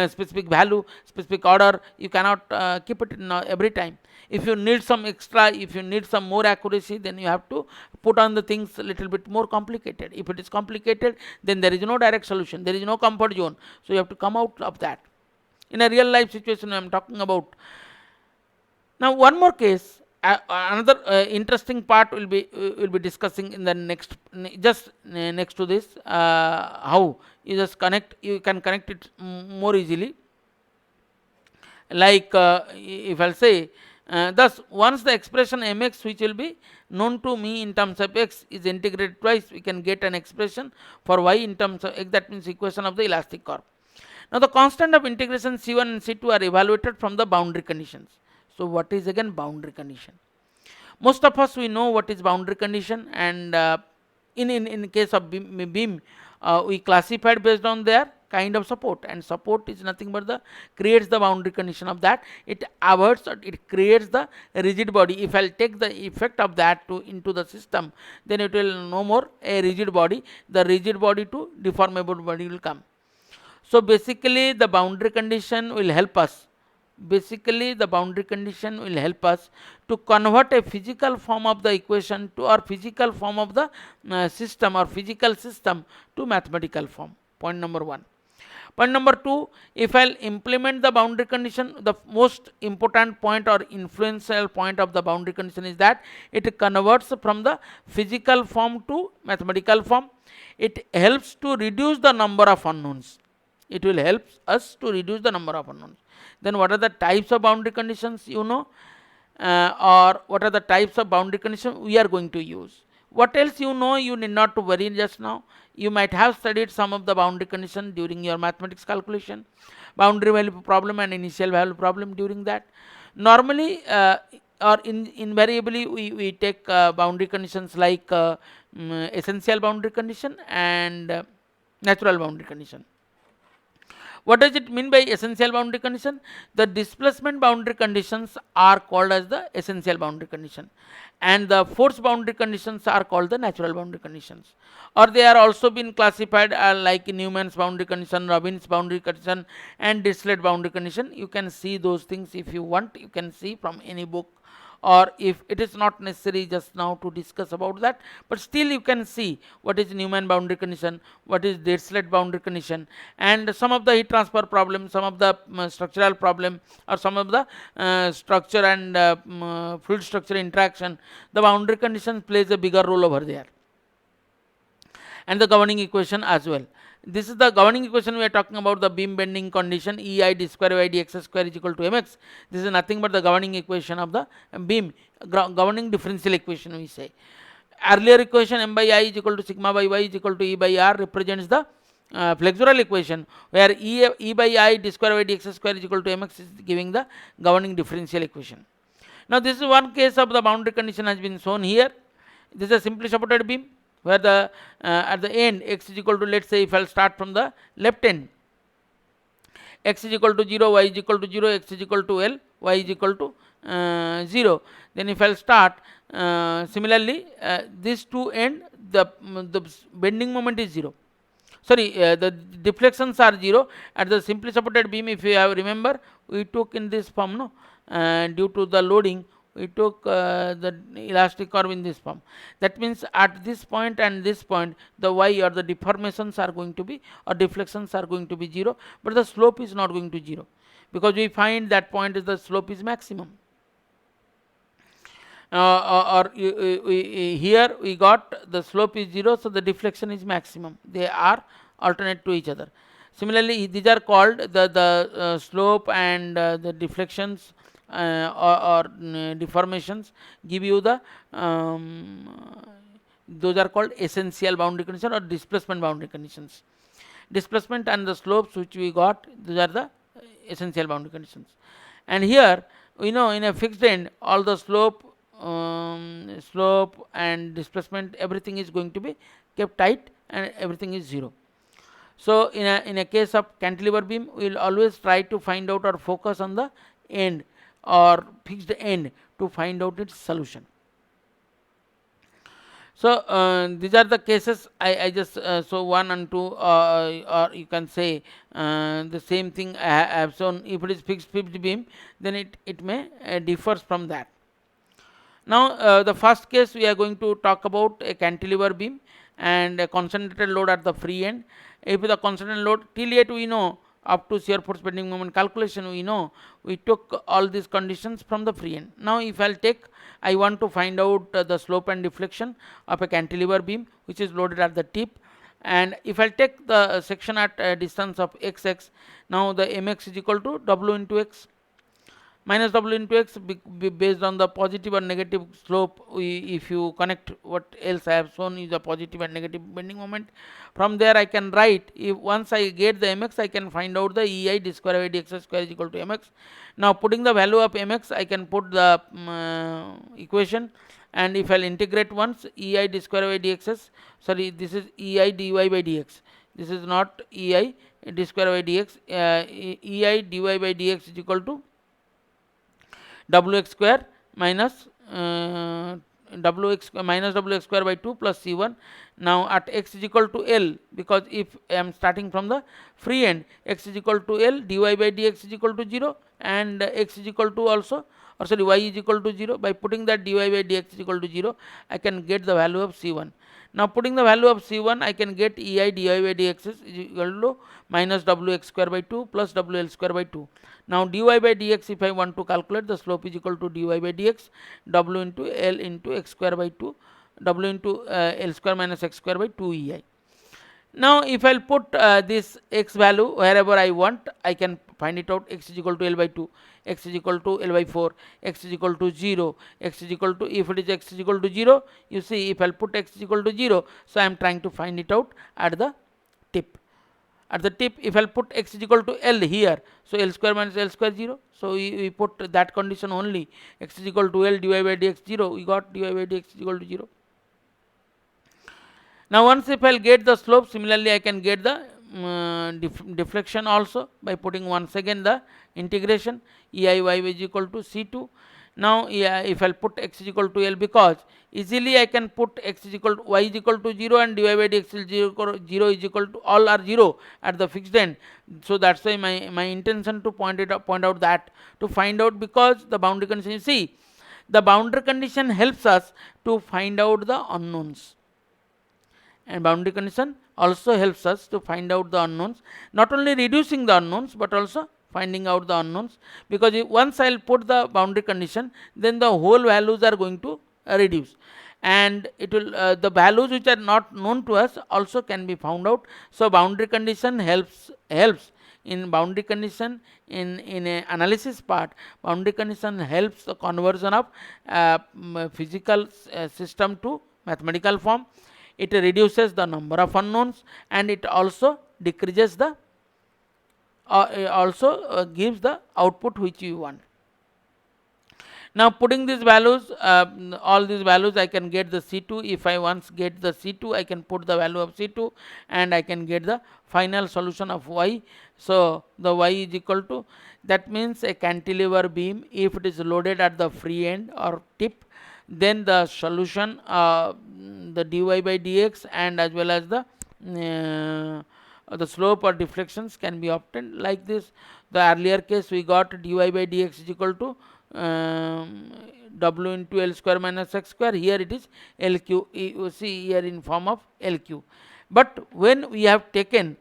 specific value, specific order. You cannot keep it in every time. If you need some extra, if you need some more accuracy, then you have to put on the things a little bit more complicated. If it is complicated, then there is no direct solution, there is no comfort zone. So you have to come out of that. In a real life situation I am talking about. Now one more case, another interesting part will be discussing in the next, just next to this, how you just you can connect it more easily. Like if I'll say, thus once the expression mx, which will be known to me in terms of x, is integrated twice, we can get an expression for y in terms of x. That means equation of the elastic curve. Now the constant of integration C1 and C2 are evaluated from the boundary conditions. So what is again boundary condition? Most of us we know what is boundary condition, and in case of beam we classified based on their kind of support, and support is nothing but the creates the boundary condition of that. It averts, or it creates the rigid body. If I'll take the effect of that to into the system, then it will no more a rigid body. The rigid body to deformable body will come. So basically the boundary condition will help us. Basically the boundary condition will help us to convert a physical form of the equation to, or physical form of the system or physical system to mathematical form. Point number 1. Point number 2, if I'll implement the boundary condition, the most important point or influential point of the boundary condition is that it converts from the physical form to mathematical form. It helps to reduce the number of unknowns. It will help us to reduce the number of unknowns. Then what are the types of boundary conditions, you know, or what are the types of boundary conditions we are going to use. What else you know, you need not to worry just now. You might have studied some of the boundary condition during your mathematics calculation, boundary value problem and initial value problem during that. Normally or invariably we take boundary conditions like essential boundary condition and natural boundary condition. What does it mean by essential boundary condition? The displacement boundary conditions are called as the essential boundary condition, and the force boundary conditions are called the natural boundary conditions, or they are also been classified like Newman's boundary condition, Robin's boundary condition and Dirichlet boundary condition. You can see those things if you want. You can see from any book, or if it is not necessary just now to discuss about that, but still you can see what is Newman boundary condition, what is Dirichlet boundary condition, and some of the heat transfer problem, some of the structural problem, or some of the structure and fluid structure interaction. The boundary condition plays a bigger role over there, and the governing equation as well. This is the governing equation. We are talking about the beam bending condition, EI d square by dx square is equal to mx. This is nothing but the governing equation of the beam, governing differential equation we say. Earlier equation m by I is equal to sigma by y is equal to E by r represents the flexural equation, where E by I d square by dx square is equal to mx is giving the governing differential equation. Now this is one case of the boundary condition has been shown here. This is a simply supported beam, where the at the end x is equal to, let's say if I'll start from the left end, x is equal to 0, y is equal to 0, x is equal to L, y is equal to 0. Then if I'll start similarly these two end, the bending moment is 0. Sorry, the deflections are 0 at the simply supported beam. If you have remember, we took in this form, no, due to the loading we took the elastic curve in this form. That means at this point and this point, the y or the deformations are going to be, or deflections are going to be 0, but the slope is not going to 0, because we find that point is the slope is maximum. Here we got the slope is 0, so the deflection is maximum. They are alternate to each other. Similarly, these are called the slope and the deflections or deformations give you the those are called essential boundary condition or displacement boundary conditions. Displacement and the slopes which we got, these are the essential boundary conditions. And here we know in a fixed end, all the slope and displacement, everything is going to be kept tight and everything is 0. So in a case of cantilever beam, we will always try to find out or focus on the end or fixed end to find out its solution. So these are the cases I just so 1 and 2, or you can say the same thing I have shown. If it is fixed beam, then it may differs from that. Now the first case we are going to talk about a cantilever beam and a concentrated load at the free end. If the concentrated load till yet we know, up to shear force bending moment calculation we know, we took all these conditions from the free end. Now if I want to find out the slope and deflection of a cantilever beam which is loaded at the tip, and if I take the section at a distance of xx, now the mx is equal to w into x minus w into x based on the positive or negative slope. If you connect what else I have shown is a positive and negative bending moment. From there I can write, if once I get the mx, I can find out the EI d square by dx square is equal to mx. Now putting the value of mx, I can put the equation, and if I'll integrate once, EI d square by dx, sorry, this is EI dy by dx. this is not ei d square by dx. Ei dy by dx is equal to wx square minus wx square by 2 plus c1. Now at x is equal to L, because if I am starting from the free end, x is equal to L, dy by dx is equal to 0, and x is equal to also, or sorry, y is equal to 0. By putting that dy by dx is equal to 0, I can get the value of c1. Now putting the value of c1, I can get ei dy by dx is equal to minus wx square by 2 plus wl square by 2. Now dy by dx, if I want to calculate, the slope is equal to dy by dx w into L into x square by 2, w into L square minus x square by 2 ei. Now if I'll put this x value wherever I want, I can find it out. X is equal to L by 2, x is equal to L by 4, x is equal to 0, x is equal to, if it is x is equal to 0, you see, if I'll put x is equal to 0, so I am trying to find it out at the tip. At the tip, if I'll put x is equal to L here, so L square minus L square 0, so we put that condition only, x is equal to L dy by dx 0, we got dy by dx is equal to 0. Now once if I'll get the slope, similarly I can get the deflection also by putting once again the integration ei y is equal to c2. Now if I'll put x is equal to L, because easily I can put x is equal to y is equal to 0 and dy by dx is 0 is equal to, all are 0 at the fixed end. So that's why my intention to point out that, to find out, because the boundary condition, you see, the boundary condition helps us to find out the unknowns. And boundary condition also helps us to find out the unknowns, not only reducing the unknowns but also finding out the unknowns, because once I'll put the boundary condition, then the whole values are going to reduce, and it will the values which are not known to us also can be found out. So boundary condition helps in boundary condition, in a analysis part, boundary condition helps the conversion of physical system to mathematical form. It reduces the number of unknowns, and it also decreases the gives the output which you want. Now putting these values, all these values, I can get the C2. If I once get the C2, I can put the value of C2 and I can get the final solution of Y. So the Y is equal to, that means a cantilever beam, if it is loaded at the free end or tip, then the solution, the dy by dx and as well as the slope or deflections can be obtained like this. The earlier case we got dy by dx is equal to w into L square minus x square. Here it is LQ, you see here in form of LQ. But when we have taken,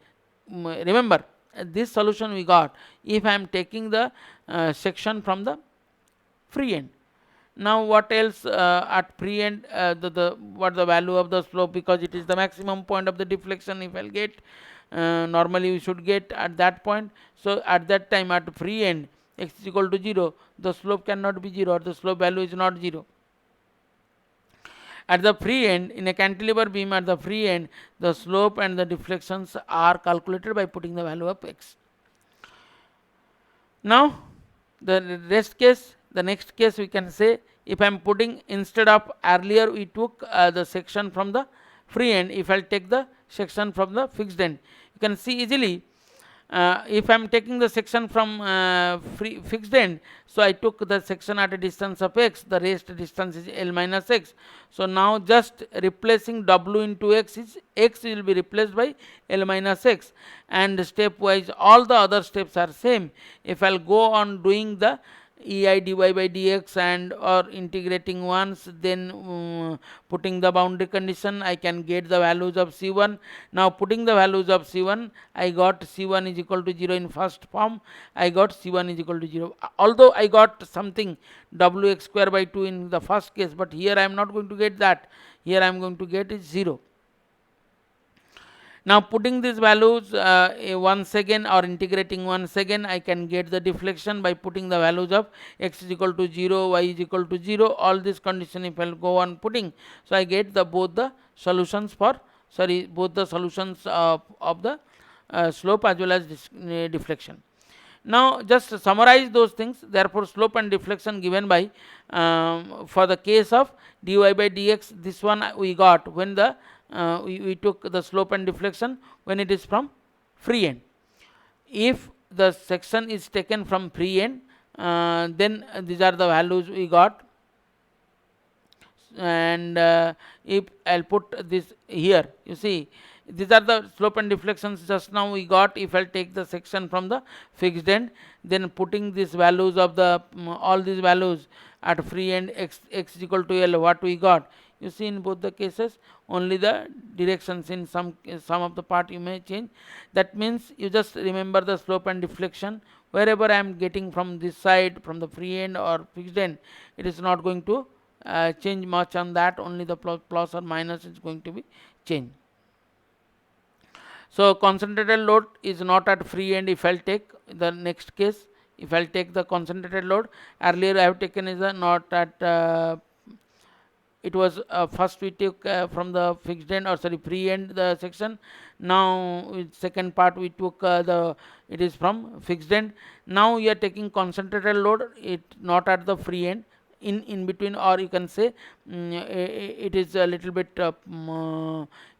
remember this solution we got if I am taking the section from the free end. Now what else at free end, what the value of the slope, because it is the maximum point of the deflection, if I'll get, normally we should get at that point. So at that time at free end x is equal to 0, the slope cannot be 0, or the slope value is not 0. At the free end, in a cantilever beam at the free end, the slope and the deflections are calculated by putting the value of x. Now the rest case, the next case we can say, if I am putting, instead of earlier we took the section from the free end, if I take the section from the fixed end, you can see easily, if I am taking the section from fixed end, so I took the section at a distance of x, the rest distance is L minus x. So now just replacing w into x, is x will be replaced by L minus x, and stepwise all the other steps are same. If I'll go on doing the ei dy by dx and or integrating once, then putting the boundary condition, I can get the values of c1. Now putting the values of c1, I got c1 is equal to 0 in first form, I got c1 is equal to 0, although I got something wx square by 2 in the first case, but here I am not going to get that. Here I am going to get is 0. Now putting these values once again or integrating once again, I can get the deflection by putting the values of x is equal to 0, y is equal to 0, all this condition if I will go on putting. So I get the both the solutions for, both the solutions of the slope as well as deflection. Now just summarize those things. Therefore slope and deflection given by, for the case of dy by dx, this one we got when the we took the slope and deflection when it is from free end. If the section is taken from free end, then these are the values we got. And if I'll put this here, you see, these are the slope and deflections just now we got. If I'll take the section from the fixed end, then putting these values of the all these values at free end, x is equal to L, what we got, you see, in both the cases only the directions in some of the part you may change. That means you just remember the slope and deflection. Wherever I am getting from this side, from the free end or fixed end, it is not going to change much on that, only the plus or minus is going to be changed. So concentrated load is not at free end. If I'll take the next case, if I'll take the concentrated load, earlier I have taken is not at it was first we took from the fixed end, or sorry, free end the section. Now second part we took it is from fixed end. Now we are taking concentrated load, it not at the free end, in between, or you can say it is a little bit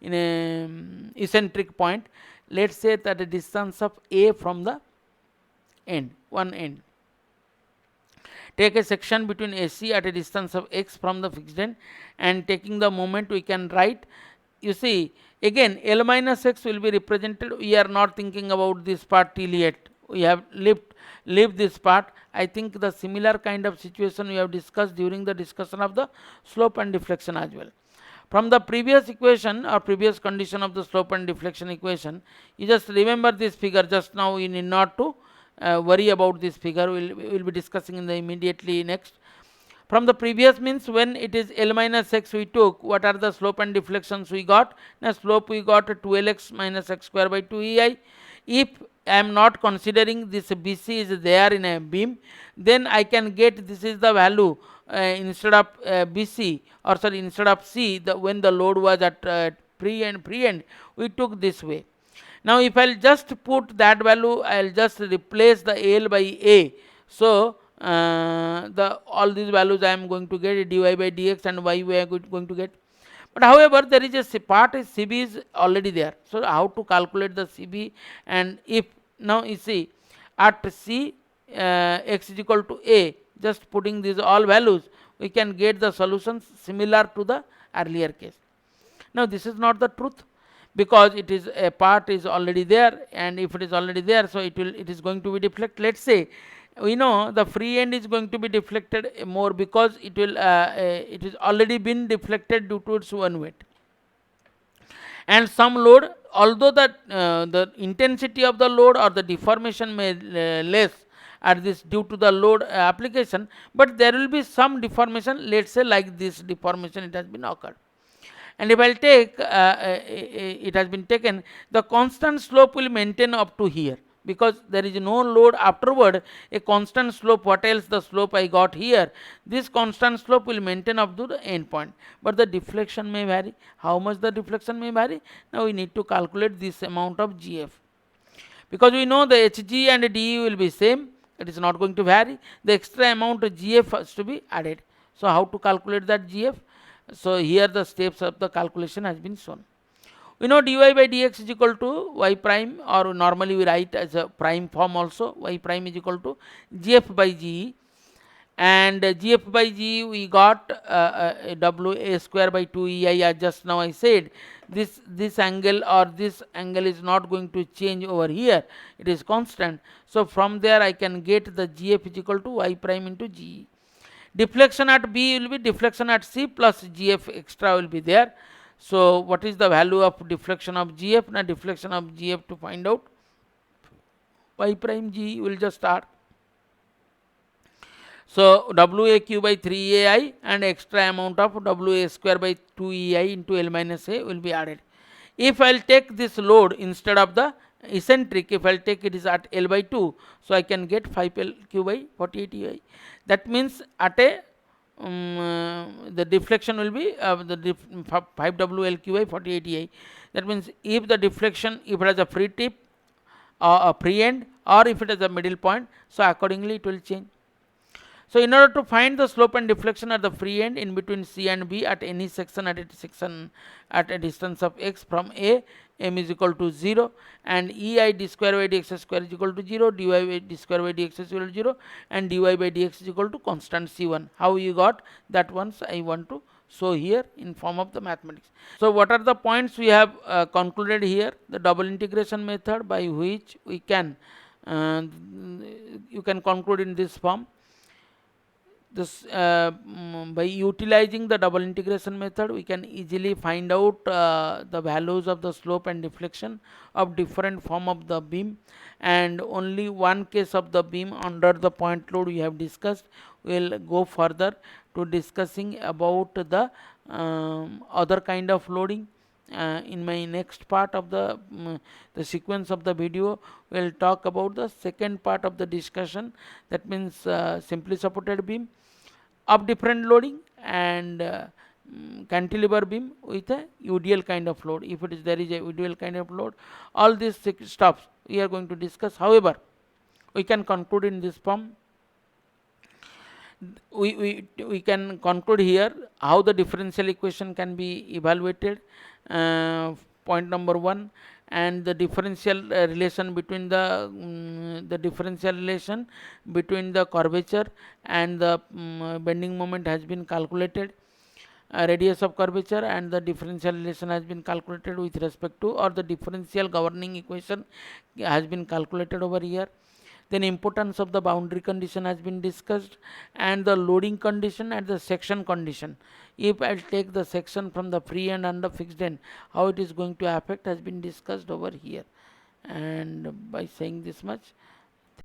in a eccentric point. Let's say that a distance of A from the end, one end. Take a section between AC at a distance of x from the fixed end, and taking the moment we can write, you see, again L minus x will be represented. We are not thinking about this part till yet. We have leave this part. I think the similar kind of situation we have discussed during the discussion of the slope and deflection as well. From the previous equation or previous condition of the slope and deflection equation, you just remember this figure just now. You need not to worry about this figure. We will be discussing in the immediately next. From the previous means, when it is L minus x we took, what are the slope and deflections we got? Now slope we got 2lx minus x square by 2ei. If I am not considering this BC is there in a beam, then I can get this is the value instead of BC, or sorry, instead of C, when the load was at pre end we took this way. Now if I'll just put that value, I'll just replace the L by A. So the all these values I am going to get dy by dx and y we are going to get. But however, there is a part is CB is already there. So how to calculate the CB? And if now you see at C x is equal to A, just putting these all values, we can get the solutions similar to the earlier case. Now this is not the truth, because it is a part is already there, and if it is already there, so it is going to be deflected. Let's say we know the free end is going to be deflected more, because it is already been deflected due to its one weight. And some load, although the intensity of the load or the deformation may less at this due to the load application, but there will be some deformation, let's say like this deformation it has been occurred. And if I'll take it has been taken, the constant slope will maintain up to here, because there is no load afterward. A constant slope, what else the slope I got here, this constant slope will maintain up to the end point, but the deflection may vary. How much the deflection may vary? Now we need to calculate this amount of GF, because we know the HG and DE will be same, it is not going to vary. The extra amount of GF has to be added. So how to calculate that GF? So here the steps of the calculation has been shown. We know dy by dx is equal to y prime, or normally we write as a prime form also, y prime is equal to gf by ge, and gf by ge we got wa square by 2ei, as just now I said. This angle or this angle is not going to change over here, it is constant. So from there I can get the gf is equal to y prime into ge. Deflection at B will be deflection at C plus GF extra will be there. So what is the value of deflection of GF? Now deflection of GF, to find out y prime G will just start. So WAQ by 3AI and extra amount of WA square by 2EI into L minus A will be added. If I'll take this load instead of the eccentric, if I'll take it is at L by 2, so I can get 5LQ by 48EI. That means at a the deflection will be 5WLQ by 48EI. That means if the deflection, if it has a free tip or a free end, or if it has a middle point, so accordingly it will change. So in order to find the slope and deflection at the free end in between C and B at any section at a distance of x from A, m is equal to 0, and ei d square by dx square is equal to 0, dy by d square by dx is equal to 0, and dy by dx is equal to constant C1. How you got that ones I want to show here in form of the mathematics. So what are the points we have concluded here? The double integration method by which we can you can conclude in this form. This by utilizing the double integration method, we can easily find out the values of the slope and deflection of different form of the beam, and only one case of the beam under the point load we have discussed. We will go further to discussing about the other kind of loading. In my next part of the sequence of the video, we will talk about the second part of the discussion, that means simply supported beam of different loading, and cantilever beam with a UDL kind of load. If it is there is a UDL kind of load, all these stuffs we are going to discuss. However, we can conclude in this form. We can conclude here how the differential equation can be evaluated. Point number 1, and the differential relation between the differential relation between the curvature and the bending moment has been calculated. Radius of curvature and the differential relation has been calculated with respect to, or the differential governing equation has been calculated over here. Then importance of the boundary condition has been discussed, and the loading condition and the section condition. If I take the section from the free end and the fixed end, how it is going to affect has been discussed over here. And by saying this much,